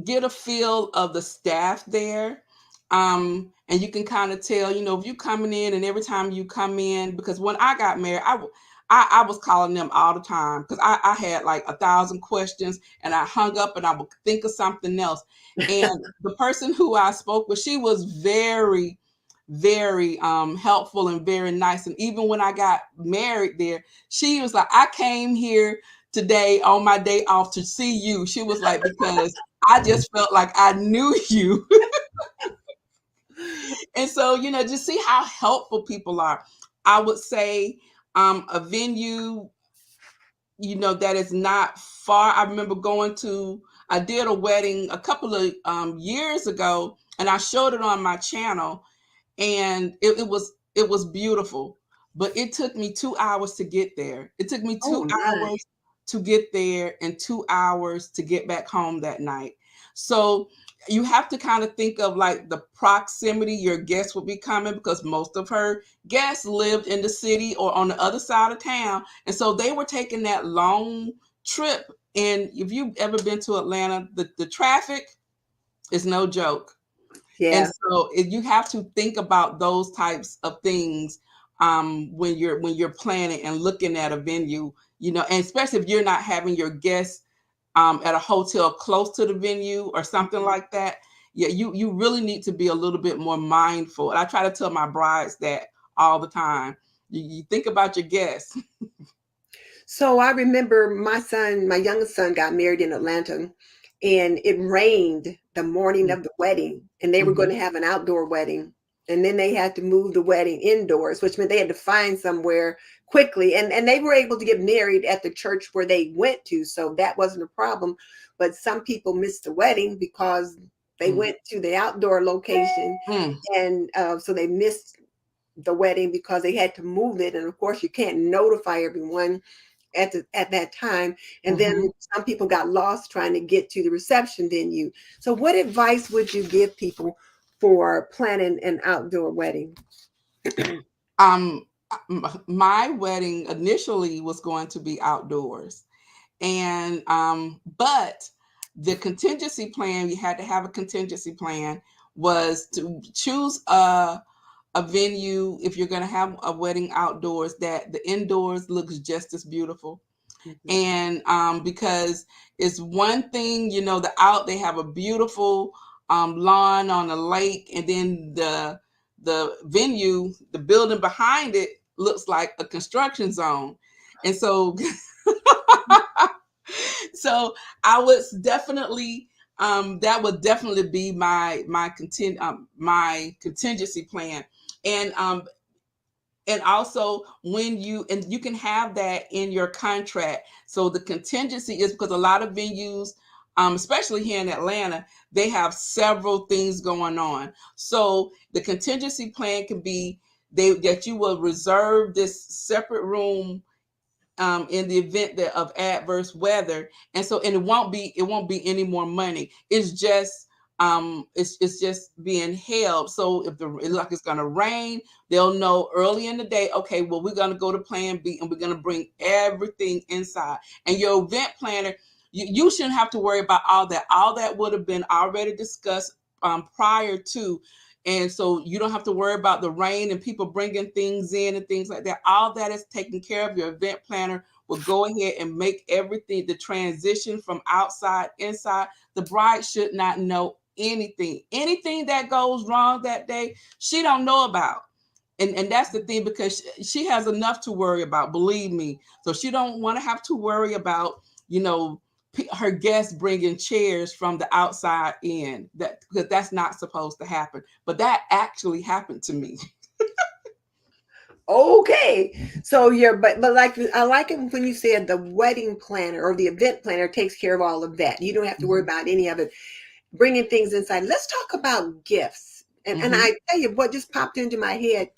get a feel of the staff there. And you can kind of tell, if you coming in, and every time you come in, because when I got married, I was calling them all the time because I had like 1,000 questions, and I hung up and I would think of something else. And the person who I spoke with, she was very, very helpful and very nice. And even when I got married there, she was like, I came here today on my day off to see you. She was like, because I just felt like I knew you. And so, just see how helpful people are. I would say a venue, that is not far. I remember I did a wedding a couple of years ago, and I showed it on my channel, and it was beautiful, but it took me 2 hours to get there. It took me Oh, two nice. hours to get there and 2 hours to get back home that night. So you have to kind of think of like the proximity your guests will be coming, because most of her guests lived in the city or on the other side of town, and so they were taking that long trip. And if you've ever been to Atlanta, the traffic is no joke. And Yeah. so you have to think about those types of things when you're planning and looking at a venue, and especially if you're not having your guests at a hotel close to the venue or something like that. Yeah, you really need to be a little bit more mindful. And I try to tell my brides that all the time. You think about your guests. So I remember my youngest son got married in Atlanta, and it rained the morning of the wedding, and they were going Mm-hmm. to have an outdoor wedding. And then they had to move the wedding indoors, which meant they had to find somewhere quickly. And they were able to get married at the church where they went to. So that wasn't a problem. But some people missed the wedding because they went to the outdoor location. Mm-hmm. And so they missed the wedding because they had to move it. And of course, you can't notify everyone at that time. And then Mm-hmm. some people got lost trying to get to the reception venue. So what advice would you give people for planning an outdoor wedding? Um, my wedding initially was going to be outdoors, and but the contingency plan, you had to have a contingency plan, was to choose a venue, if you're going to have a wedding outdoors, that the indoors looks just as beautiful. Mhm. And because it's one thing, they have a beautiful lawn on a lake, and then the venue, the building behind it looks like a construction zone. And so so I would definitely that would definitely be my contingency plan. And um and also, you can have that in your contract. So the contingency is because a lot of venues, especially here in Atlanta, they have several things going on. So the contingency plan can be that you will reserve this separate room in the event of adverse weather. And it won't be any more money. It's just being held. So if it's going to rain, they'll know early in the day, okay, well, we're going to go to plan B, and we're going to bring everything inside. And your event planner, you shouldn't have to worry about all that would have been already discussed prior to. And so you don't have to worry about the rain and people bringing things in and things like that. All that is taken care of. Your event planner will go ahead and make everything, the transition from outside inside. The bride should not know anything that goes wrong that day. She don't know about. And that's the thing, because she has enough to worry about, believe me. So she don't want to have to worry about, her guests bringing chairs from the outside in, because that's not supposed to happen. But that actually happened to me. Okay, so but like, I like it when you said the wedding planner or the event planner takes care of all of that. You don't have to worry Mm-hmm. about any of it, bringing things inside. Let's talk about gifts. And Mm-hmm. I tell you what just popped into my head.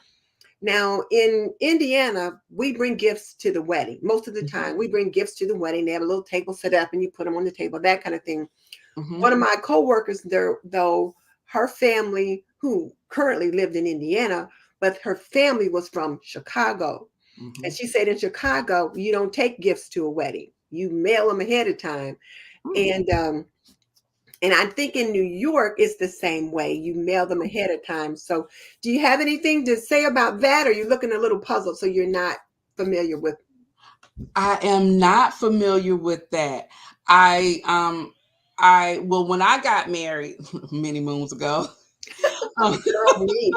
Now, in Indiana, we bring gifts to the wedding. Most of the time, we bring gifts to the wedding. They have a little table set up and you put them on the table, that kind of thing. Mm-hmm. One of my coworkers there, though, her family, who currently lived in Indiana, but her family was from Chicago. Mm-hmm. And she said in Chicago, you don't take gifts to a wedding. You mail them ahead of time. Mm-hmm. And I think in New York, it's the same way. You mail them ahead of time. So do you have anything to say about that? Or are you looking a little puzzled so you're not familiar with? I am not familiar with that. Well, when I got married many moons ago, um, Girl, me.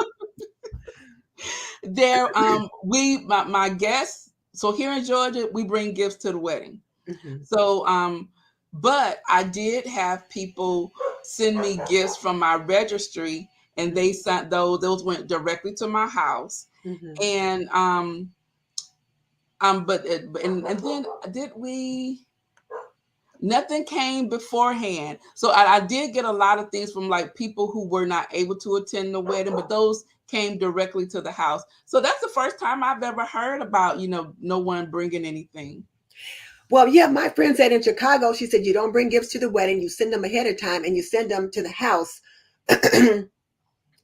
my guests. So here in Georgia, we bring gifts to the wedding. Mhm, So but I did have people send me gifts from my registry, and they sent those went directly to my house. mhm. And but and then did we nothing came beforehand. So I did get a lot of things from like people who were not able to attend the wedding, but those came directly to the house. So that's the first time I've ever heard about, no one bringing anything. Well, yeah, my friend said in Chicago, she said you don't bring gifts to the wedding, you send them ahead of time and you send them to the house.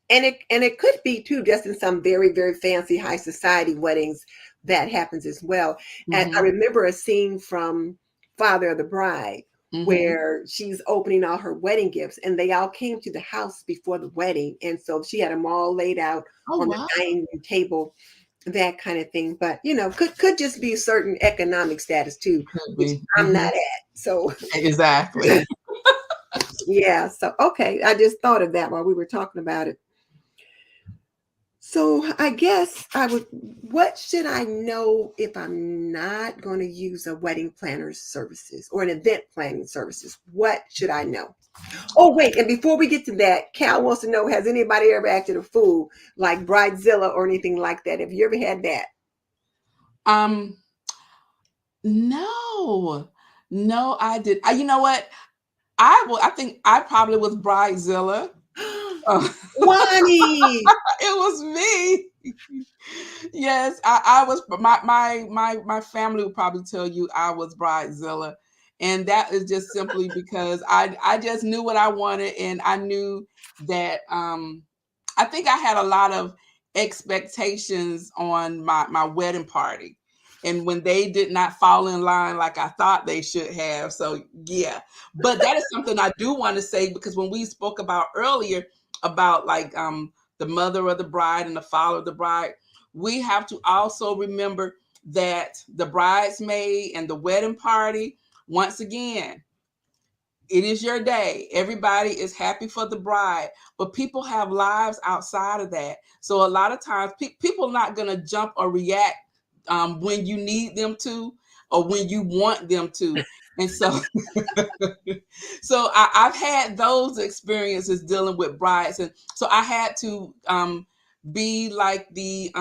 And it could be too, just in some very, very fancy high society weddings that happens as well. And I Mm-hmm. remember a scene from Father of the Bride Mm-hmm. where she's opening all her wedding gifts and they all came to the house before the wedding. And so she had them all laid out Oh on the wow. dining room table, that kind of thing. But could just be certain economic status too, Could which be. I'm Mm-hmm. not at. So Exactly. yeah, so okay. I just thought of that while we were talking about it. So I guess what should I know if I'm not going to use a wedding planner's services or an event planning services? What should I know? Oh, wait. And before we get to that, Cal wants to know, has anybody ever acted a fool like Bridezilla or anything like that? Have you ever had that? Um, no, no, I did. You know what? I think I probably was Bridezilla. Uh, Wani. it was me. Yes, I was. My family would probably tell you I was Bridezilla, and that is just simply because I just knew what I wanted, and I knew that I think I had a lot of expectations on my wedding party, and when they did not fall in line like I thought they should have, so yeah. But that is something I do want to say, because when we spoke about earlier about like the mother of the bride and the father of the bride, we have to also remember that the bridesmaid and the wedding party, once again, it is your day. Everybody is happy for the bride, but people have lives outside of that. So a lot of times people are not going to jump or react when you need them to or when you want them to. And so, so I've had those experiences dealing with brides. And so I had to be like the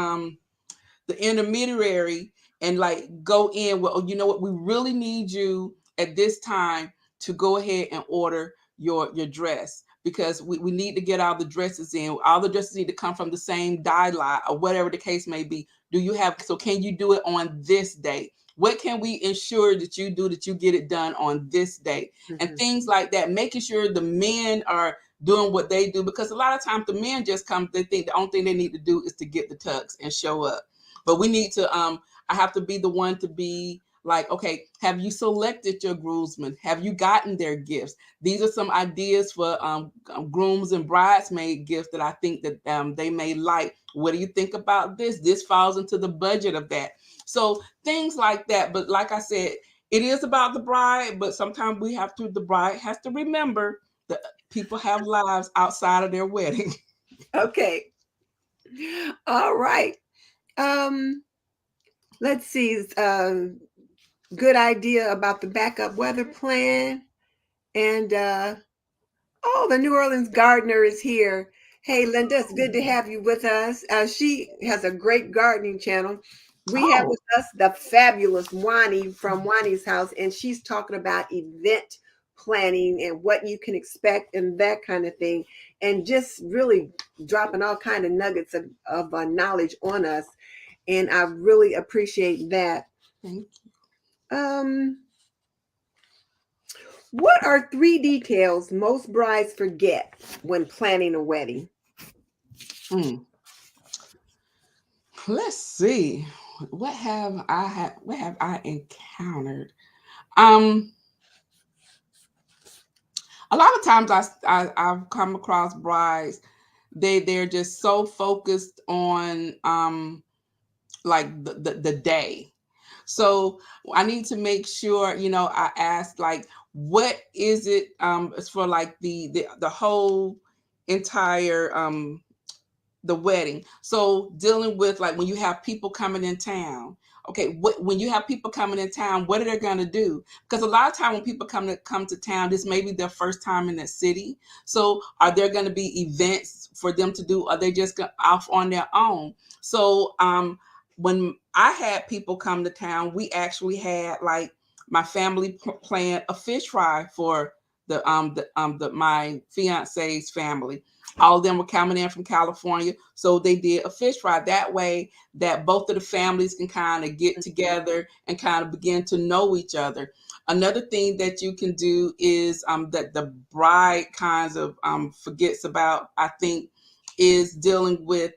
intermediary and like go in, well, you know what, we really need you at this time to go ahead and order your dress, because we need to get all the dresses in. All the dresses need to come from the same dye line or whatever the case may be. Do you have, so can you do it on this day? What can we ensure that you do, that you get it done on this day? And things like that, making sure the men are doing what they do, because a lot of times the men just come, they think the only thing they need to do is to get the tux and show up. But we need to, I have to be the one to be like, okay, have you selected your groomsmen? Have you gotten their gifts? These are some ideas for grooms and bridesmaid gifts that I think that they may like. What do you think about this? This falls into the budget of that. So things like that. But like I said, it is about the bride, but sometimes the bride has to remember that people have lives outside of their wedding. Okay. All right. Let's see. Good idea about the backup weather plan. And oh, the New Orleans gardener is here. Hey, Linda, it's good to have you with us. She has a great gardening channel. We have with us the fabulous Juani from Juani's house, and she's talking about event planning and what you can expect and that kind of thing, and just really dropping all kind of nuggets of knowledge on us. And I really appreciate that. Thank you. What are 3 details most brides forget when planning a wedding? Let's see. What have I encountered? A lot of times I've come across brides, they're just so focused on like the day. So I need to make sure, I ask like, what is it it's for like the whole entire the wedding. So dealing with like when you have people coming in town. Okay, when you have people coming in town, what are they going to do? Because a lot of time when people come to town, this may be their first time in the city. So are there going to be events for them to do? Are they just off on their own? So when I had people come to town, we actually had like my family planned a fish fry for the my fiance's family. All of them were coming in from California, so they did a fish fry. That way, that both of the families can kind of get together and kind of begin to know each other. Another thing that you can do is that the bride kinds of forgets about, I think, is dealing with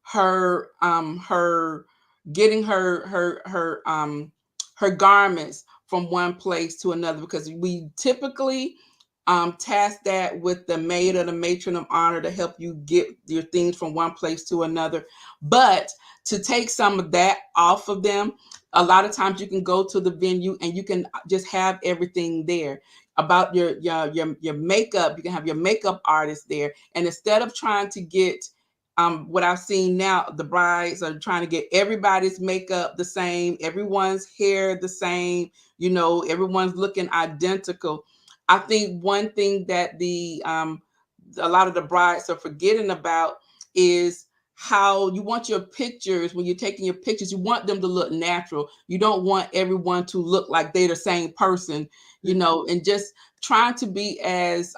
her getting her garments from one place to another, because we typically task that with the maid or the matron of honor to help you get your things from one place to another. But to take some of that off of them, a lot of times you can go to the venue and you can just have everything there. About your makeup, you can have your makeup artist there, and instead of trying to get what I've seen now, the brides are trying to get everybody's makeup the same, everyone's hair the same, everyone's looking identical. I think one thing that a lot of the brides are forgetting about is how you want your pictures. When you're taking your pictures, you want them to look natural. You don't want everyone to look like they're the same person, and just trying to be as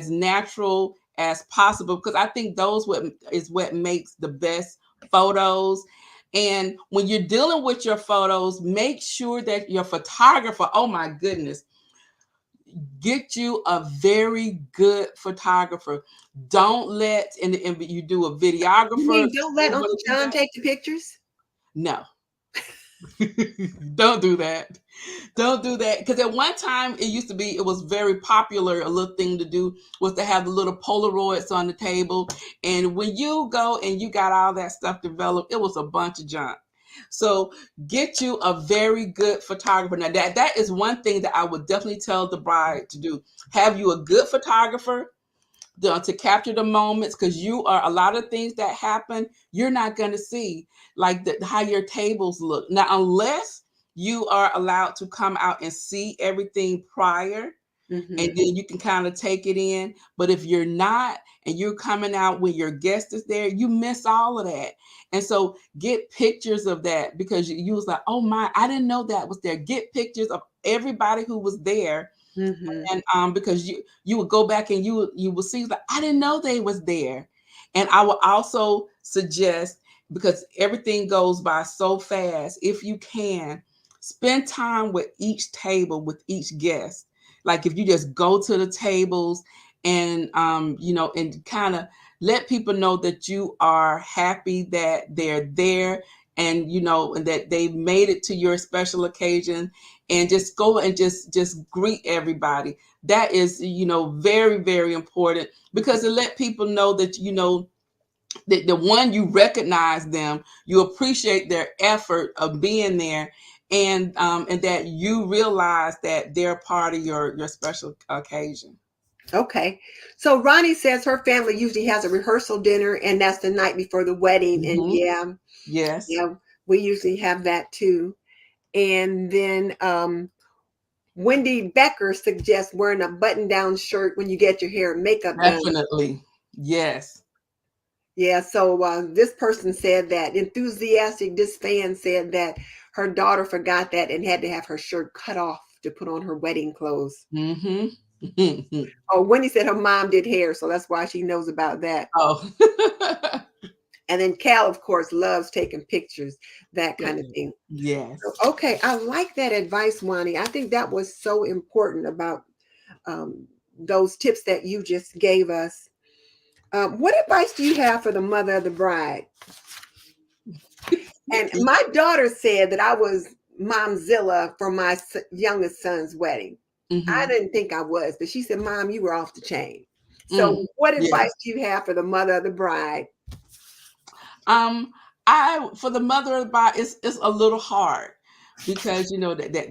natural as possible, because I think what makes the best photos. And when you're dealing with your photos, make sure that your photographer, oh my goodness, get you a very good photographer. Don't let and you do a videographer. You mean don't let Uncle John take the pictures? No. Don't do that. Don't do that. Because at one time it was very popular. A little thing to do was to have the little Polaroids on the table. And when you go and you got all that stuff developed, it was a bunch of junk. So get you a very good photographer. Now that is one thing that I would definitely tell the bride to do. Have you a good photographer to capture the moments, because you are a lot of things that happen you're not going to see, like how your tables look now, unless you are allowed to come out and see everything prior, and then you can kind of take it in. But if you're not, and you're coming out when your guest is there, you miss all of that. And so get pictures of that, because you was like, oh my, I didn't know that was there. Get pictures of everybody who was there. And because you would go back and you will see, like, I didn't know they was there. And I will also suggest, because everything goes by so fast, if you can spend time with each table, with each guest. Like if you just go to the tables and and kind of let people know that you are happy that they're there, and and that they made it to your special occasion, and just go and just greet everybody. That is very, very important, because it let people know that that the one, you recognize them, you appreciate their effort of being there, and that you realize that they're part of your special occasion. Okay. So Ronnie says her family usually has a rehearsal dinner, and that's the night before the wedding. And Mm-hmm. Yes. yeah, we usually have that too. And then Wendy Becker suggests wearing a button-down shirt when you get your hair and makeup done. Definitely. Yes. Yeah, so this person said that enthusiastic, this fan said that her daughter forgot that and had to have her shirt cut off to put on her wedding clothes. Mm-hmm. Oh, Wendy said her mom did hair, so that's why she knows about that. Oh. And then Cal, of course, loves taking pictures, that kind of thing. Yes. So, okay, I like that advice, Wani. I think that was so important about those tips that you just gave us. What advice do you have for the mother of the bride? And my daughter said that I was Momzilla for my youngest son's wedding. I Mm-hmm. didn't think I was, but she said, Mom, you were off the chain. So what advice Yes. do you have for the mother of the bride? Um, I for the mother of the bride, it's a little hard, because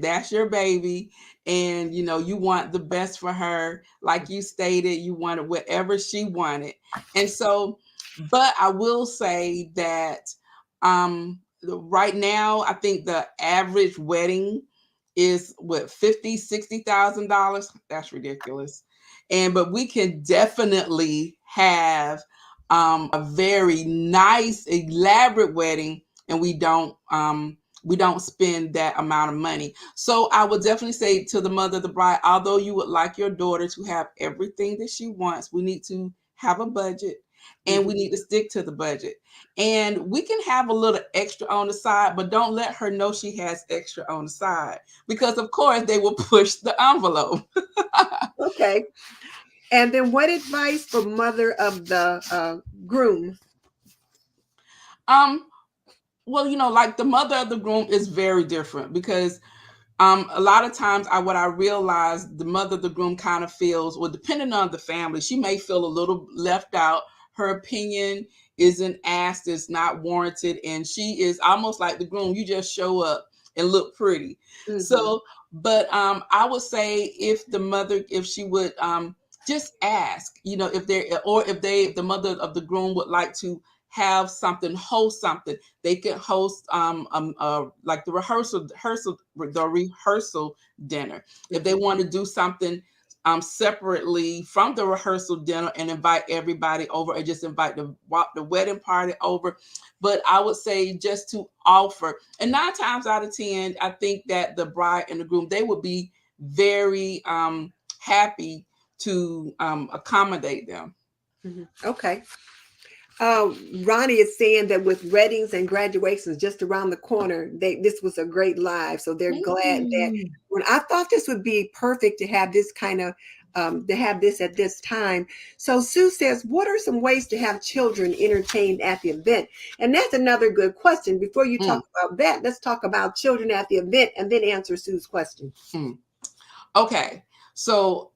that's your baby, and you want the best for her. Like you stated, you wanted whatever she wanted. And so, but I will say that right now, I think the average wedding is what, 50, $60,000. That's ridiculous. But we can definitely have a very nice, elaborate wedding, and we don't spend that amount of money. So I would definitely say to the mother of the bride, although you would like your daughter to have everything that she wants, we need to have a budget, and we need to stick to the budget. And we can have a little extra on the side, but don't let her know she has extra on the side, because of course they will push the envelope. Okay. And then what advice for mother of the groom? um well, like the mother of the groom is very different, because a lot of times what I realize, the mother of the groom kind of feels, well, depending on the family, she may feel a little left out. Her opinion isn't asked, it's not warranted, and she is almost like the groom. You just show up and look pretty. So, but I would say, if she would just ask, if they're, or if the mother of the groom would like to host something, they can host like the rehearsal dinner. If they want to do something separately from the rehearsal dinner and invite everybody over, or just invite the wedding party over. But I would say just to offer, and 9 times out of 10, I think that the bride and the groom, they would be very happy to accommodate them. Okay. Ronnie is saying that with weddings and graduations just around the corner, this was a great live. So they're glad that, Mm. when I thought this would be perfect to have this kind of to have this at this time. So Sue says, what are some ways to have children entertained at the event? And that's another good question. Before you talk about that, let's talk about children at the event and then answer Sue's question. Okay. So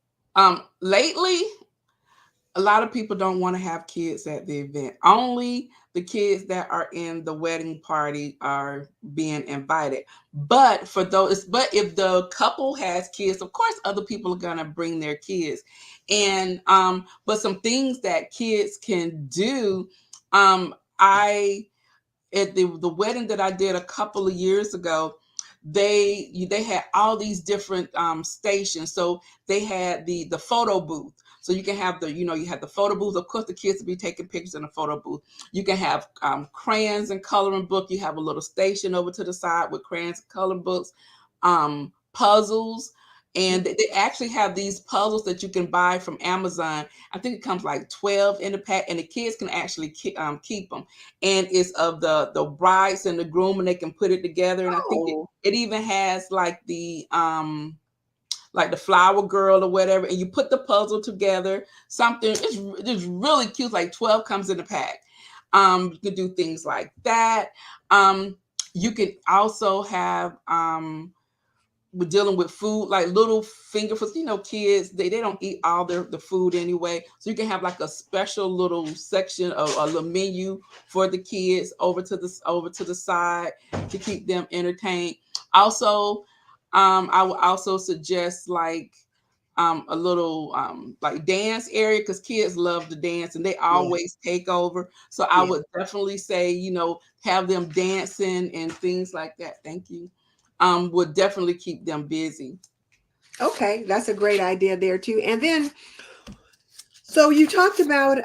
lately, a lot of people don't want to have kids at the event. Only the kids that are in the wedding party are being invited. But if the couple has kids, of course, other people are gonna bring their kids. And but some things that kids can do, I at the wedding that I did a couple of years ago, they had all these different stations. So they had the photo booth. So you can have you have the photo booth. Of course, the kids will be taking pictures in the photo booth. You can have crayons and coloring book. You have a little station over to the side with crayons and coloring books, puzzles. And they actually have these puzzles that you can buy from Amazon. I think it comes like 12 in the pack, and the kids can actually keep them. And it's of the brides and the groom, and they can put it together. And I think it even has like the flower girl or whatever, and you put the puzzle together. Something it's really cute. Like 12 comes in the pack. You can do things like that. You can also have we're dealing with food, like little finger foods. Kids, they don't eat all the food anyway. So you can have like a special little section of a little menu for the kids over to the side to keep them entertained. Also, I would also suggest like a little like dance area, because kids love to dance and they always take over. So I would definitely say, have them dancing and things like that. Thank you. Would definitely keep them busy. Okay, that's a great idea there too. And then, so you talked about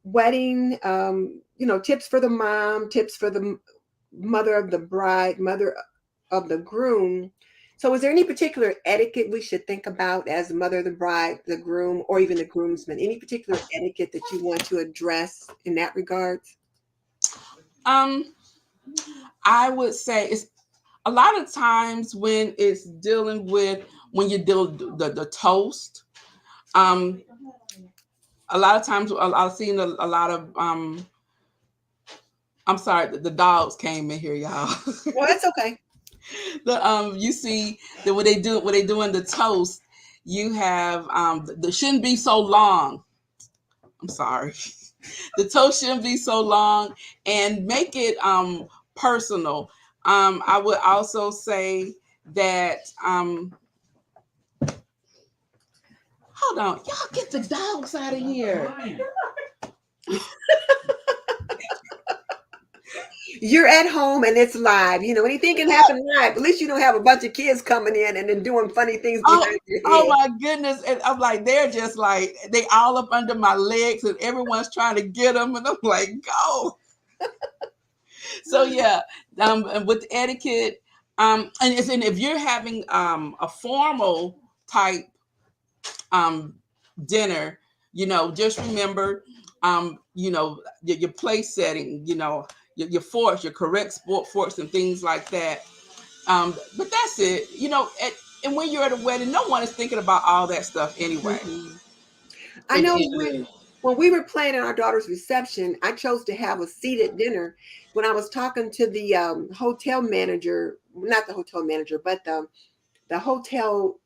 wedding, tips for the mom, tips for the mother of the bride, mother of the groom. So is there any particular etiquette we should think about as the mother of the bride, the groom, or even the groomsman? Any particular etiquette that you want to address in that regard? I would say it's a lot of times when it's dealing with when you deal the toast. A lot of times I've seen a lot of I'm sorry, the dogs came in here, y'all. Well, that's okay. You see that when they doing the toast, you have the shouldn't be so long. I'm sorry. The toast shouldn't be so long, and make it personal. I would also say that hold on, y'all get the dogs out of here. You're at home and it's live. Anything can happen live. At least you don't have a bunch of kids coming in and then doing funny things behind your head. Oh my goodness. And I'm like, they're just like, they all up under my legs and everyone's trying to get them. And I'm like, go. So yeah, and with etiquette, and if you're having a formal type dinner, just remember, your place setting, your forks, your correct sport forks and things like that. But that's it, and when you're at a wedding, no one is thinking about all that stuff anyway. Mm-hmm. I know when we were planning our daughter's reception, I chose to have a seated dinner. When I was talking to the hotel manager, not the hotel manager, but the hotel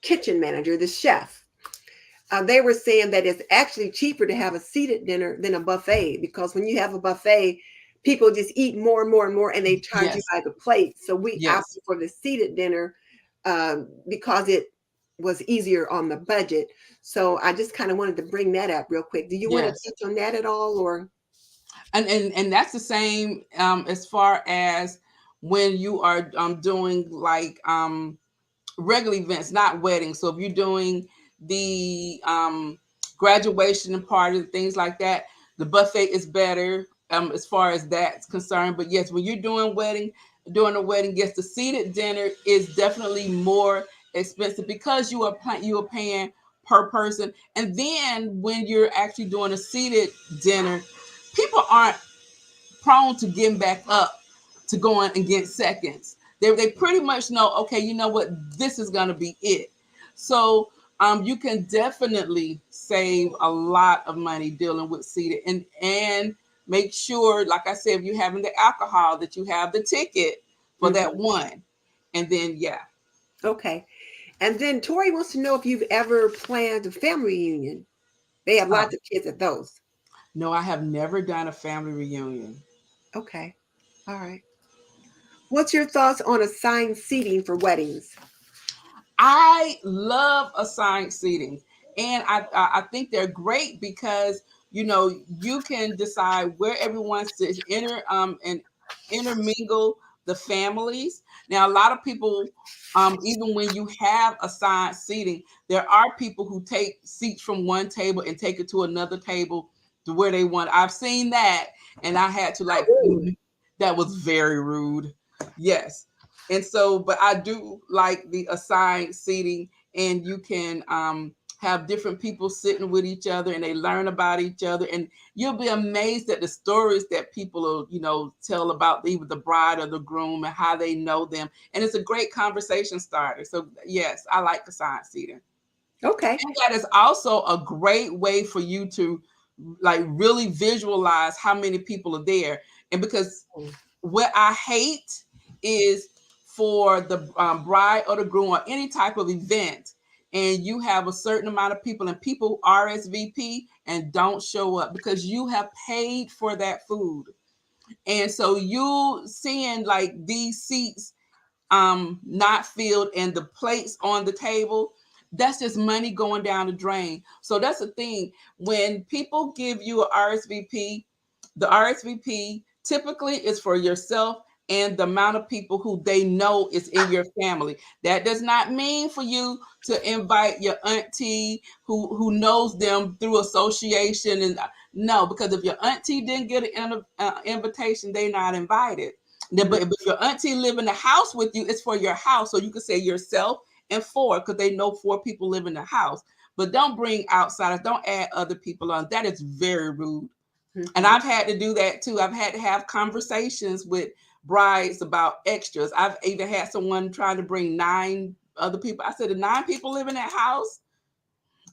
kitchen manager, the chef, they were saying that it's actually cheaper to have a seated dinner than a buffet, because when you have a buffet, people just eat more and more and more, and they charge you by the plate. So we opted for the seated dinner because it was easier on the budget. So I just kind of wanted to bring that up real quick. Do you want to touch on that at all, or? And that's the same as far as when you are doing like regular events, not weddings. So if you're doing the graduation and parties and things like that, the buffet is better as far as that's concerned. But yes, when you're doing a wedding, yes, the seated dinner is definitely more expensive because you are paying per person. And then when you're actually doing a seated dinner, people aren't prone to getting back up to going and get seconds. They pretty much know, okay, you know what, this is going to be it. So you can definitely save a lot of money dealing with seated, and make sure, like I said, if you're having the alcohol, that you have the ticket for that Mhm. one. And then yeah. Okay. And then Tori wants to know if you've ever planned a family reunion. They have Oh, lots of kids at those. no, I have never done a family reunion. Okay. All right. What's your thoughts on assigned seating for weddings? I love assigned seating, and I think they're great because you can decide where everyone sits, and intermingle the families. Now, a lot of people, even when you have assigned seating, there are people who take seats from one table and take it to another table to where they want. I've seen that, and I had to Oh, like, rude. that was very rude. Yes. And so, but I do like the assigned seating, and you can have different people sitting with each other, and they learn about each other, and you'll be amazed at the stories that people will, tell about either the bride or the groom and how they know them. And it's a great conversation starter. So yes, I like assigned seating. Okay. And that is also a great way for you to like really visualize how many people are there. And because what I hate is for the bride or the groom or any type of event, and you have a certain amount of people and people RSVP and don't show up because you have paid for that food. And so you seeing like these seats not filled and the plates on the table, that's just money going down the drain. So that's the thing. When people give you a RSVP, the RSVP typically is for yourself and the amount of people who they know is in your family. That does not mean for you to invite your auntie who knows them through association. And no, because if your auntie didn't get an invitation, they're not invited. But if your auntie live in the house with you, it's for your house. So you can say yourself and four, because they know four people live in the house. But don't bring outsiders. Don't add other people on. That is very rude. And Mhm. I've had to do that too. I've had to have conversations with brides about extras. I've even had someone trying to bring 9 other people. I said, the 9 people live in that house,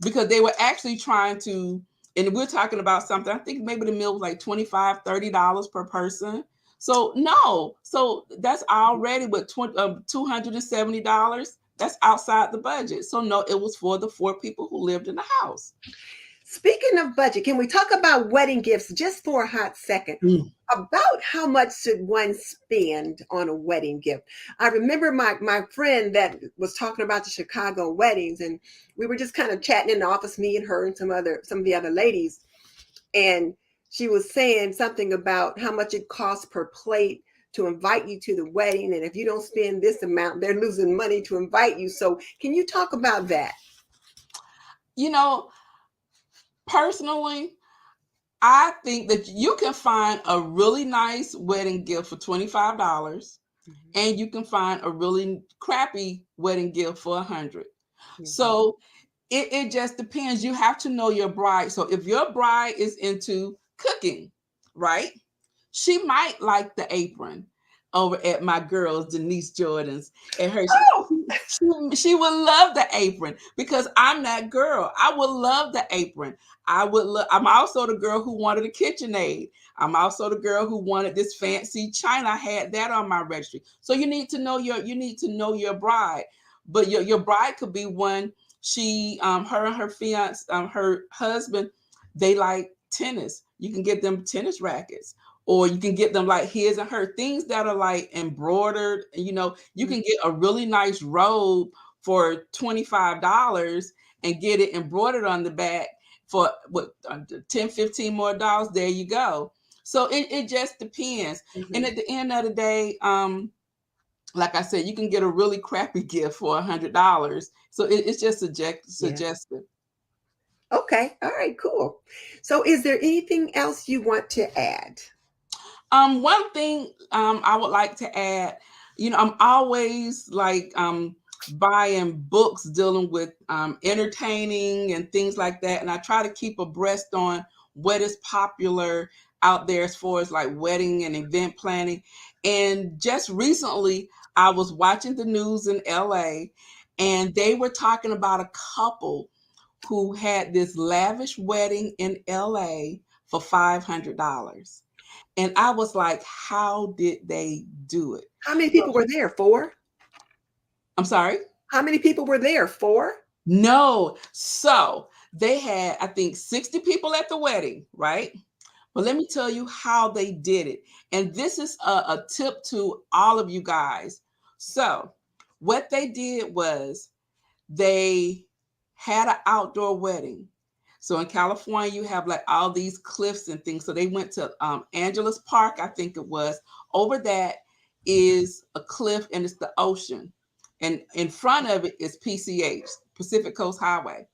because they were actually trying to, and we're talking about something, I think maybe the meal was like $25-$30 per person. So no, so that's already with $270. That's outside the budget. So no, it was for the 4 people who lived in the house. Speaking of budget, can we talk about wedding gifts just for a hot second? Mm. About how much should one spend on a wedding gift? I remember my friend that was talking about the Chicago weddings, and we were just kind of chatting in the office, me and her and some of the other ladies, and she was saying something about how much it costs per plate to invite you to the wedding, and if you don't spend this amount, they're losing money to invite you. So, can you talk about that? You know, personally, I think that you can find a really nice wedding gift for $25, Mhm. and you can find a really crappy wedding gift for 100. Mhm. So it just depends. You have to know your bride. So if your bride is into cooking, right? She Mhm. might like the apron over at my girls, Denise Jordan's. And her, Oh, she would love the apron because I'm that girl. I would love the apron. I'm also the girl who wanted a KitchenAid. I'm also the girl who wanted this fancy china. I had that on my registry. So you need to know your bride. But your bride could be one. Her and her fiance, her husband, they like tennis. You can get them tennis rackets, or you can get them like his and her things that are like embroidered. You can get a really nice robe for $25 and get it embroidered on the back for what, 10-15 more dollars. There you go. So it just depends. And mhm. at the end of the day, like I said, you can get a really crappy gift for $100. So it's just Yeah. suggested. Okay. All right. Cool. So, is there anything else you want to add? One thing I would like to add, I'm always like buying books dealing with entertaining and things like that, and I try to keep abreast on what is popular out there as far as like wedding and event planning. And just recently, I was watching the news in LA, And they were talking about a couple who had this lavish wedding in LA for $500. And I was like, how did they do it? How many people were there? Four? I'm sorry? How many people were there? Four? No. So they had, I think, 60 people at the wedding, right? But let me tell you how they did it. And this is a tip to all of you guys. So what they did was they had an outdoor wedding. So in California, you have like all these cliffs and things. So they went to Angeles Park, I think it was. Over that is a cliff and it's the ocean. And in front of it is PCH, Pacific Coast Highway.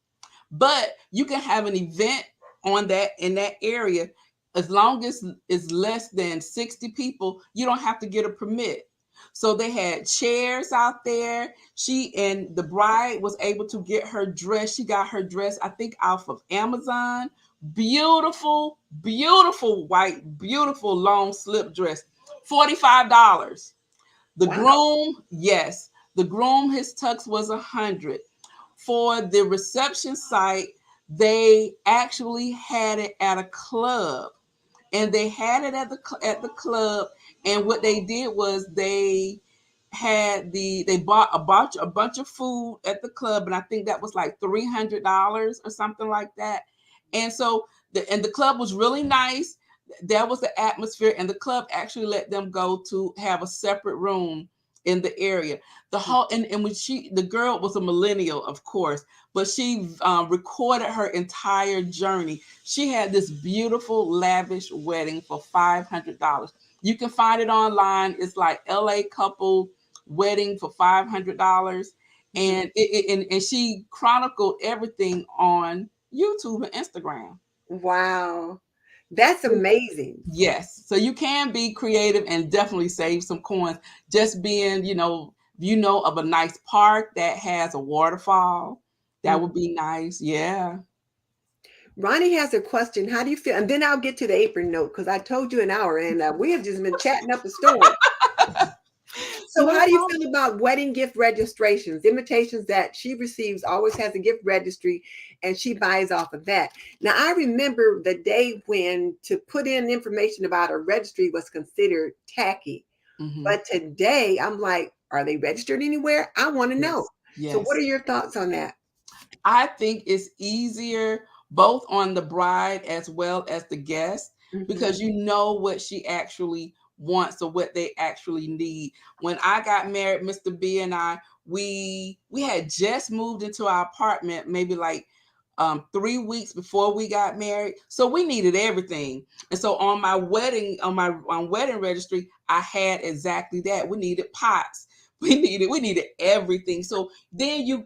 But you can have an event on that in that area as long as it's less than 60 people. You don't have to get a permit. So they had chairs out there. She and the bride was able to get her dress. She got her dress, I think, off of Amazon. Beautiful, beautiful white, beautiful long slip dress. $45. The Wow. groom, yes, the groom, his tux was 100. For the reception site, they actually had it at a club, and they had it at the club. And what they did was they bought a bunch of food at the club, and I think that was like $300 or something like that. And so the club was really nice. That was the atmosphere, and the club actually let them go to have a separate room in the area. The whole and when the girl was a millennial, of course, but she recorded her entire journey. She had this beautiful, lavish wedding for $500. You can find it online. It's like LA couple wedding for $500, and and she chronicled everything on YouTube and Instagram. Wow. That's amazing. Yes. So you can be creative and definitely save some coins. Just being, of a nice park that has a waterfall, that would be nice. Yeah. Ronnie has a question. How do you feel? And then I'll get to the apron note because I told you an hour and we have just been chatting up a storm. So No how do you problem. feel about wedding gift registrations? Invitations that she receives always has a gift registry and she buys off of that. Now, I remember the day when to put in information about a registry was considered tacky. Mhm. But today I'm like, are they registered anywhere? I want to know. Yes. So what are Yes. your thoughts on that? I think it's easier both on the bride as well as the guest, Mhm. because you know what she actually wants or what they actually need. When I got married, Mr. B and I, we had just moved into our apartment maybe like 3 weeks before we got married, so we needed everything. And so on my wedding, on wedding registry, I had exactly that. We needed pots. We needed everything. So then you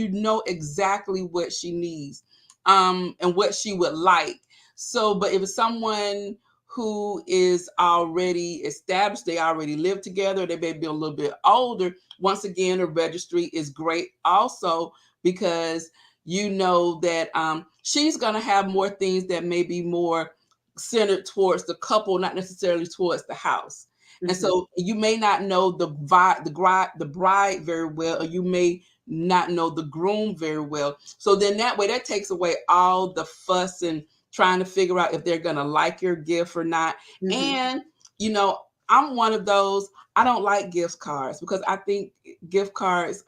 know exactly what she needs, and what she would like. So, but if it's someone who is already established, they already live together, they may be a little bit older, once again, a registry is great also, because you know that she's going to have more things that may be more centered towards the couple, not necessarily towards the house. And Mhm. so you may not know the bride very well, or you may not know the groom very well. So then that way, that takes away all the fuss and trying to figure out if they're going to like your gift or not. Mhm. And, I'm one of those, I don't like gift cards because I think gift cards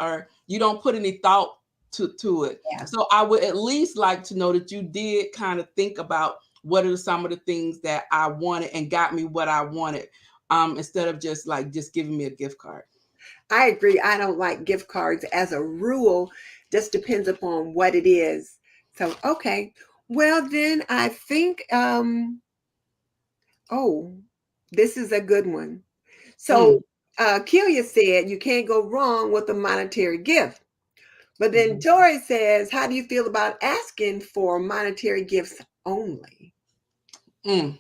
you don't put any thought to it. Yeah. So I would at least like to know that you did kind of think about what are some of the things that I wanted and got me what I wanted, instead of just giving me a gift card. I agree. I don't like gift cards as a rule. Just depends upon what it is. So okay. Well then I think oh, this is a good one. So Mm. Kelia said you can't go wrong with a monetary gift. But then Mhm. Tori says, how do you feel about asking for monetary gifts only? Mm.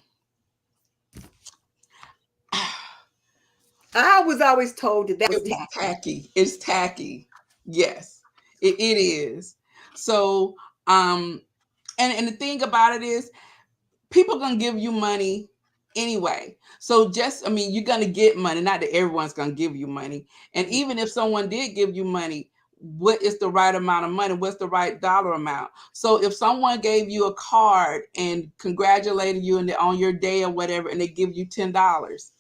I was always told that that was It was tacky. tacky. It's tacky. Yes, it is. So, um, and the thing about it is, people gonna give you money anyway. So I mean, you're gonna get money. Not that everyone's gonna give you money. And even if someone did give you money, what is the right amount of money, what's the right dollar amount. So if someone gave you a card and congratulated you on your day or whatever, and they give you $10,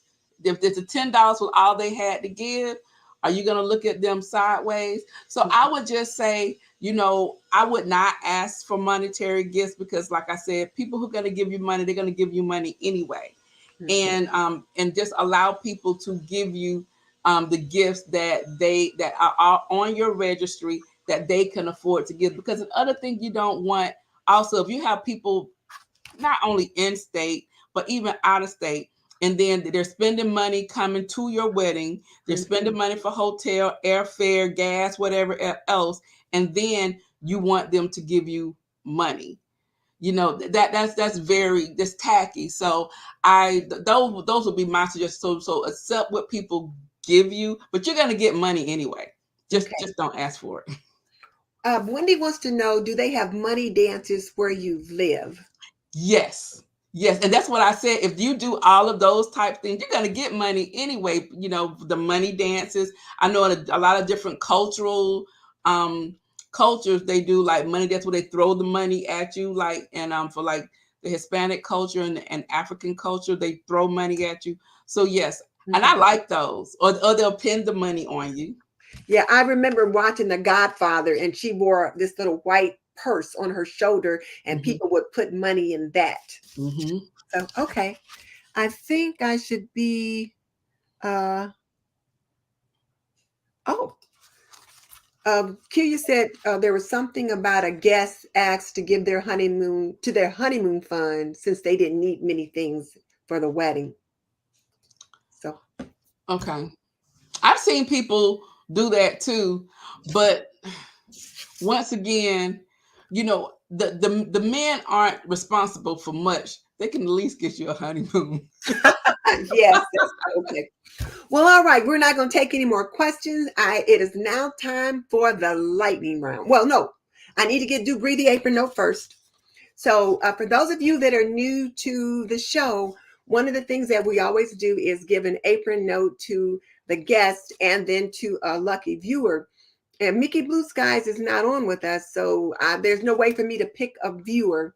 if the $10 was all they had to give, are you going to look at them sideways? So I would just say, I would not ask for monetary gifts, because like I said, people who are going to give you money, they're going to give you money anyway. And just allow people to give you the gifts that are on your registry that they can afford to give. Because the other thing you don't want, also, if you have people not only in state but even out of state, and then they're spending money coming to your wedding, they're spending money for hotel, airfare, gas, whatever else, and then you want them to give you money. That's tacky. So those would be my suggestions. So accept what people give you, but you're gonna get money anyway. Just don't ask for it. Wendy wants to know, do they have money dances where you live? Yes. And that's what I said. If you do all of those type things, you're gonna get money anyway. The money dances. I know in a lot of different cultures, they do like money dance where they throw the money at you, like, and for like the Hispanic culture and African culture, they throw money at you. So yes, and I like those. Or they'll pin the money on you. Yeah, I remember watching The Godfather, and she wore this little white purse on her shoulder, and people would put money in that. So, okay. I think I should be, Q, you said there was something about a guest asked to give their honeymoon fund since they didn't need many things for the wedding. So, okay. I've seen people do that too, but once again, the men aren't responsible for much. They can at least get you a honeymoon. yes, okay. Well, all right. We're not going to take any more questions. It is now time for the lightning round. Well, no, I need to read the apron note first. So for those of you that are new to the show, one of the things that we always do is give an apron note to the guest and then to a lucky viewer. And Mickey Blue Skies is not on with us, so there's no way for me to pick a viewer.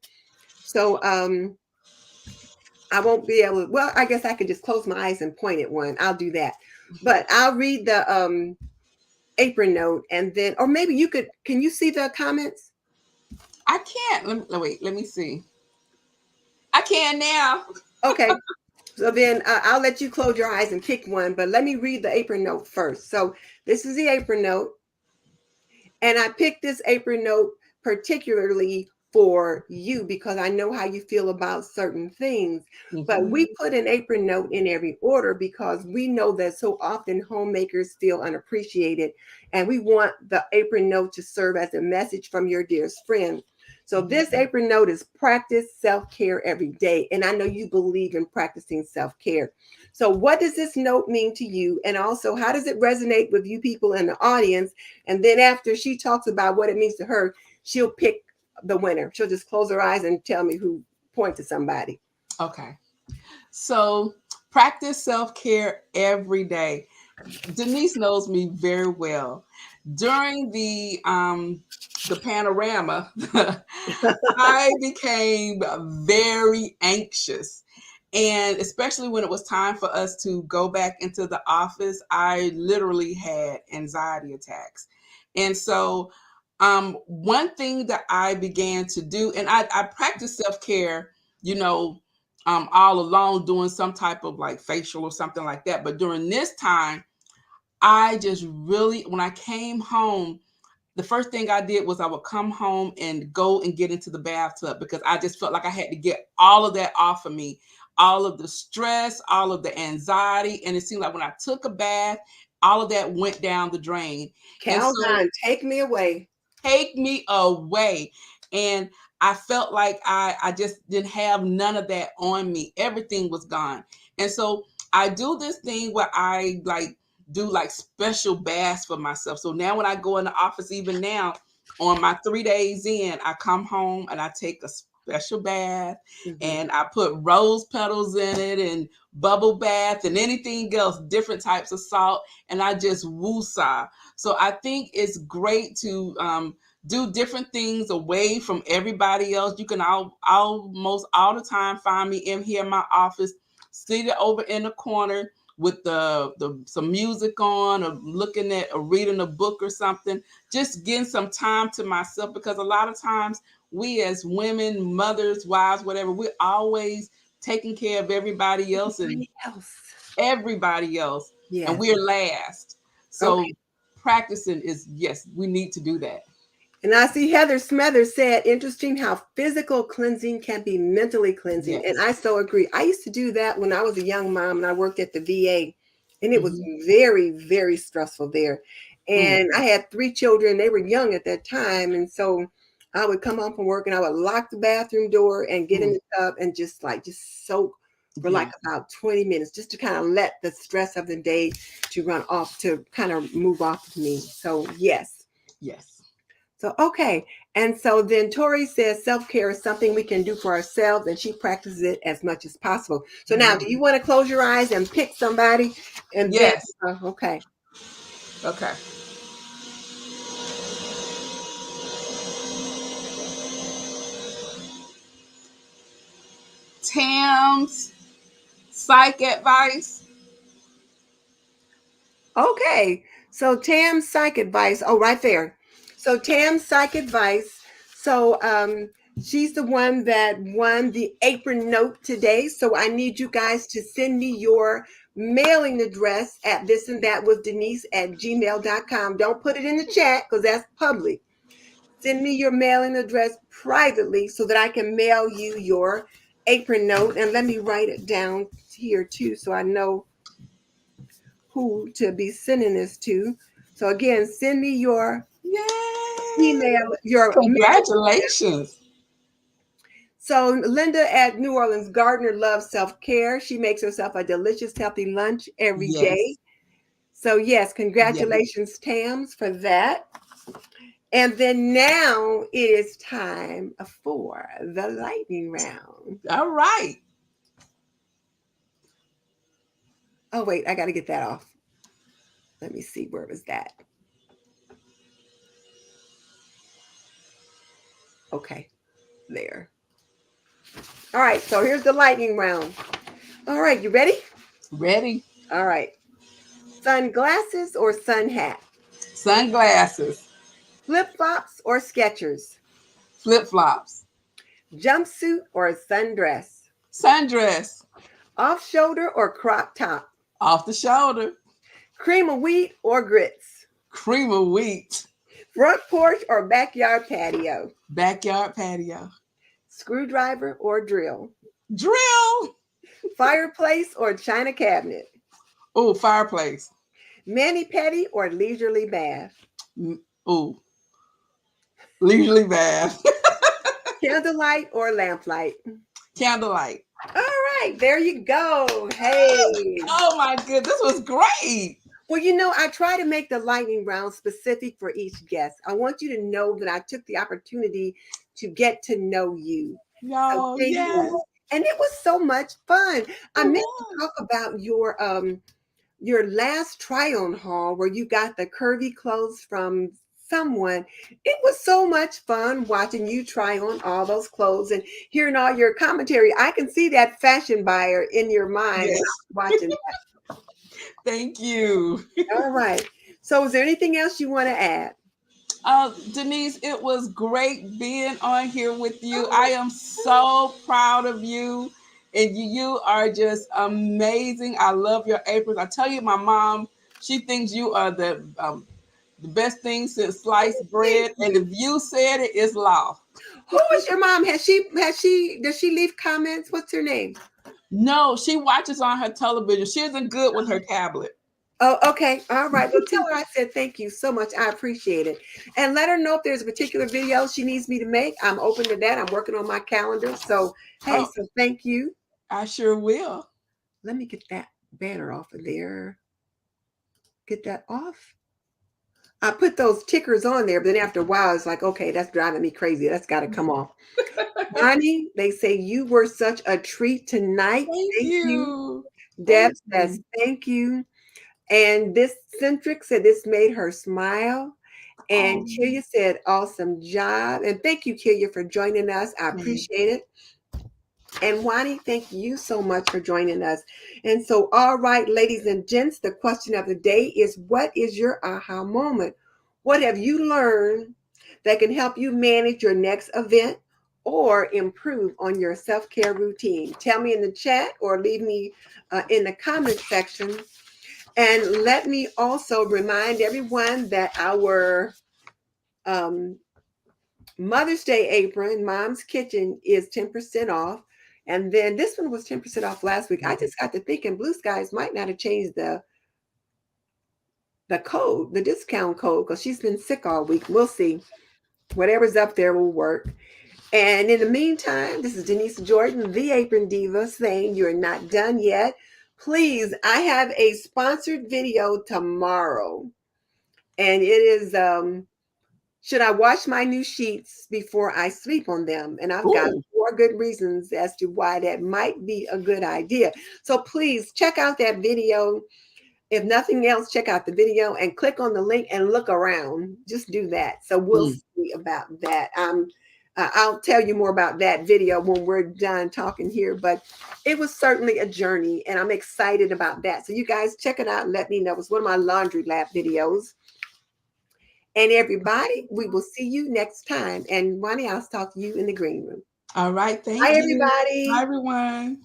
So I won't be able to, well, I guess I could just close my eyes and point at one. I'll do that. But I'll read the apron note, and then, or maybe can you see the comments? I can't. Let me see. I can now. Okay. So then I'll let you close your eyes and pick one, but let me read the apron note first. So this is the apron note. And I picked this apron note particularly for you because I know how you feel about certain things. But we put an apron note in every order because we know that so often homemakers feel unappreciated. And we want the apron note to serve as a message from your dearest friend. So this apron note is practice self-care every day. And I know you believe in practicing self-care. So what does this note mean to you? And also, how does it resonate with you people in the audience? And then after she talks about what it means to her, she'll pick the winner. She'll just close her eyes and tell me who point to somebody. Okay. So practice self-care every day. Denise knows me very well. During the panorama, I became very anxious. And especially when it was time for us to go back into the office, I literally had anxiety attacks. And so one thing that I began to do, and I practice self-care, all along, doing some type of like facial or something like that. But during this time, I just really, when I came home, the first thing I did was I would come home and go and get into the bathtub because I just felt like I had to get all of that off of me, all of the stress, all of the anxiety. And it seemed like when I took a bath, all of that went down the drain. Calvin, take me away. Take me away. And I felt like I just didn't have none of that on me. Everything was gone. And so I do this thing where I do special baths for myself. So now when I go in the office, even now on my 3 days in, I come home and I take special bath, Mm-hmm. and I put rose petals in it and bubble bath and anything else, different types of salt, and I just woosah. So I think it's great to do different things away from everybody else. You can almost all the time find me in here in my office, seated over in the corner with the some music on, or looking at or reading a book or something, just getting some time to myself, because a lot of times we as women, mothers, wives, whatever, we're always taking care of everybody else and Everybody else. everybody else, and Yes. we're last. So Okay. practicing is, yes, we need to do that. And I see Heather Smothers said, interesting how physical cleansing can be mentally cleansing. And Yes. I so agree. I used to do that when I was a young mom and I worked at the VA. And it was Mm-hmm. very, very stressful there. Mm. And I had 3 children. They were young at that time. And so I would come home from work and I would lock the bathroom door and get in Mm. the tub and just soak for like Yeah. about 20 minutes, just to kind of let the stress of the day to run off, to kind of move off of me. So yes. Yes. So, okay. And so then Tori says self-care is something we can do for ourselves, and she practices it as much as possible. So now, do you want to close your eyes and pick somebody? And then, Yes. okay. Okay. Tam's psych advice. Okay. So Tam's psych advice. Oh, right there. So Tam's psych advice. So she's the one that won the apron note today. So I need you guys to send me your mailing address at thisandthatwithdenise@gmail.com. Don't put it in the chat because that's public. Send me your mailing address privately so that I can mail you your apron note. And let me write it down here too so I know who to be sending this to. So again, send me your Yay! email, your mail. Congratulations. So Linda at New Orleans Gardner loves self-care. She makes herself a delicious, healthy lunch every day. Yes. So yes, Yes. congratulations, Tams, for that. And then now it is time for the lightning round. All right. Oh, wait, I got to get that off. Let me see, where was that? Okay, there. All right, so here's the lightning round. All right, you ready? Ready? All right. Sunglasses or sun hat? Sunglasses. Flip-flops or Skechers? Flip flops. Jumpsuit or sundress? Sundress. Off-shoulder or crop top? Off the shoulder. Cream of wheat or grits? Cream of wheat. Front porch or backyard patio? Backyard patio. Screwdriver or drill? Drill. Fireplace or china cabinet? Oh, fireplace. Mani-pedi or leisurely bath? Oh, leisurely bath. Candlelight or lamplight? Candlelight. All right, there you go. Hey. Oh my good, this was great. Well, I try to make the lightning round specific for each guest. I want you to know that I took the opportunity to get to know you. So Yo, thank yes. you. And it was so much fun. I It meant was. to talk about your last try-on haul where you got the curvy clothes from someone. It was so much fun watching you try on all those clothes and hearing all your commentary. I can see that fashion buyer in your mind when Yes. I was watching that. Thank you. All right. So is there anything else you want to add? Denise, it was great being on here with you. I am so proud of you. And you are just amazing. I love your aprons. I tell you, my mom, she thinks you are the best thing since sliced bread. And if you said it, it's law. Who is your mom? Does she leave comments? What's her name? No, she watches on her television. She isn't good with her tablet. Oh, okay. All right. Well, tell her I said thank you so much. I appreciate it. And let her know if there's a particular video she needs me to make. I'm open to that. I'm working on my calendar. So, hey, Oh, so thank you. I sure will. Let me get that banner off of there. Get that off. I put those tickers on there, but then after a while, it's like, okay, that's driving me crazy. That's got to come off. Juani, they say you were such a treat tonight. Thank Thank you. you. Deb Thank says you. thank you. And this Centric said this made her smile. And Oh, Killia said, awesome job. And thank you, Killia, for joining us. I thank appreciate it. And Juani, thank you so much for joining us. And so, all right, ladies and gents, the question of the day is, what is your aha moment? What have you learned that can help you manage your next event or improve on your self-care routine? Tell me in the chat or leave me in the comment section. And let me also remind everyone that our um, Mother's Day apron, Mom's Kitchen, is 10% off. And then this one was 10% off last week. I just got to thinking Blue Skies might not have changed the code, the discount code, because she's been sick all week. We'll see. Whatever's up there will work. And in the meantime, this is Denise Jordan, the Apron Diva, saying you're not done yet. Please, I have a sponsored video tomorrow. And it is should I wash my new sheets before I sleep on them? And I've got you. 4 good reasons as to why that might be a good idea. So please check out that video. If nothing else, check out the video and click on the link and look around. Just do that. So we'll see about that. I'll tell you more about that video when we're done talking here, but it was certainly a journey and I'm excited about that. So you guys check it out and let me know. It's one of my laundry lab videos. And everybody, we will see you next time. And Juani, I'll talk to you in the green room. All right. Bye, Thank you. Bye, everybody. everyone.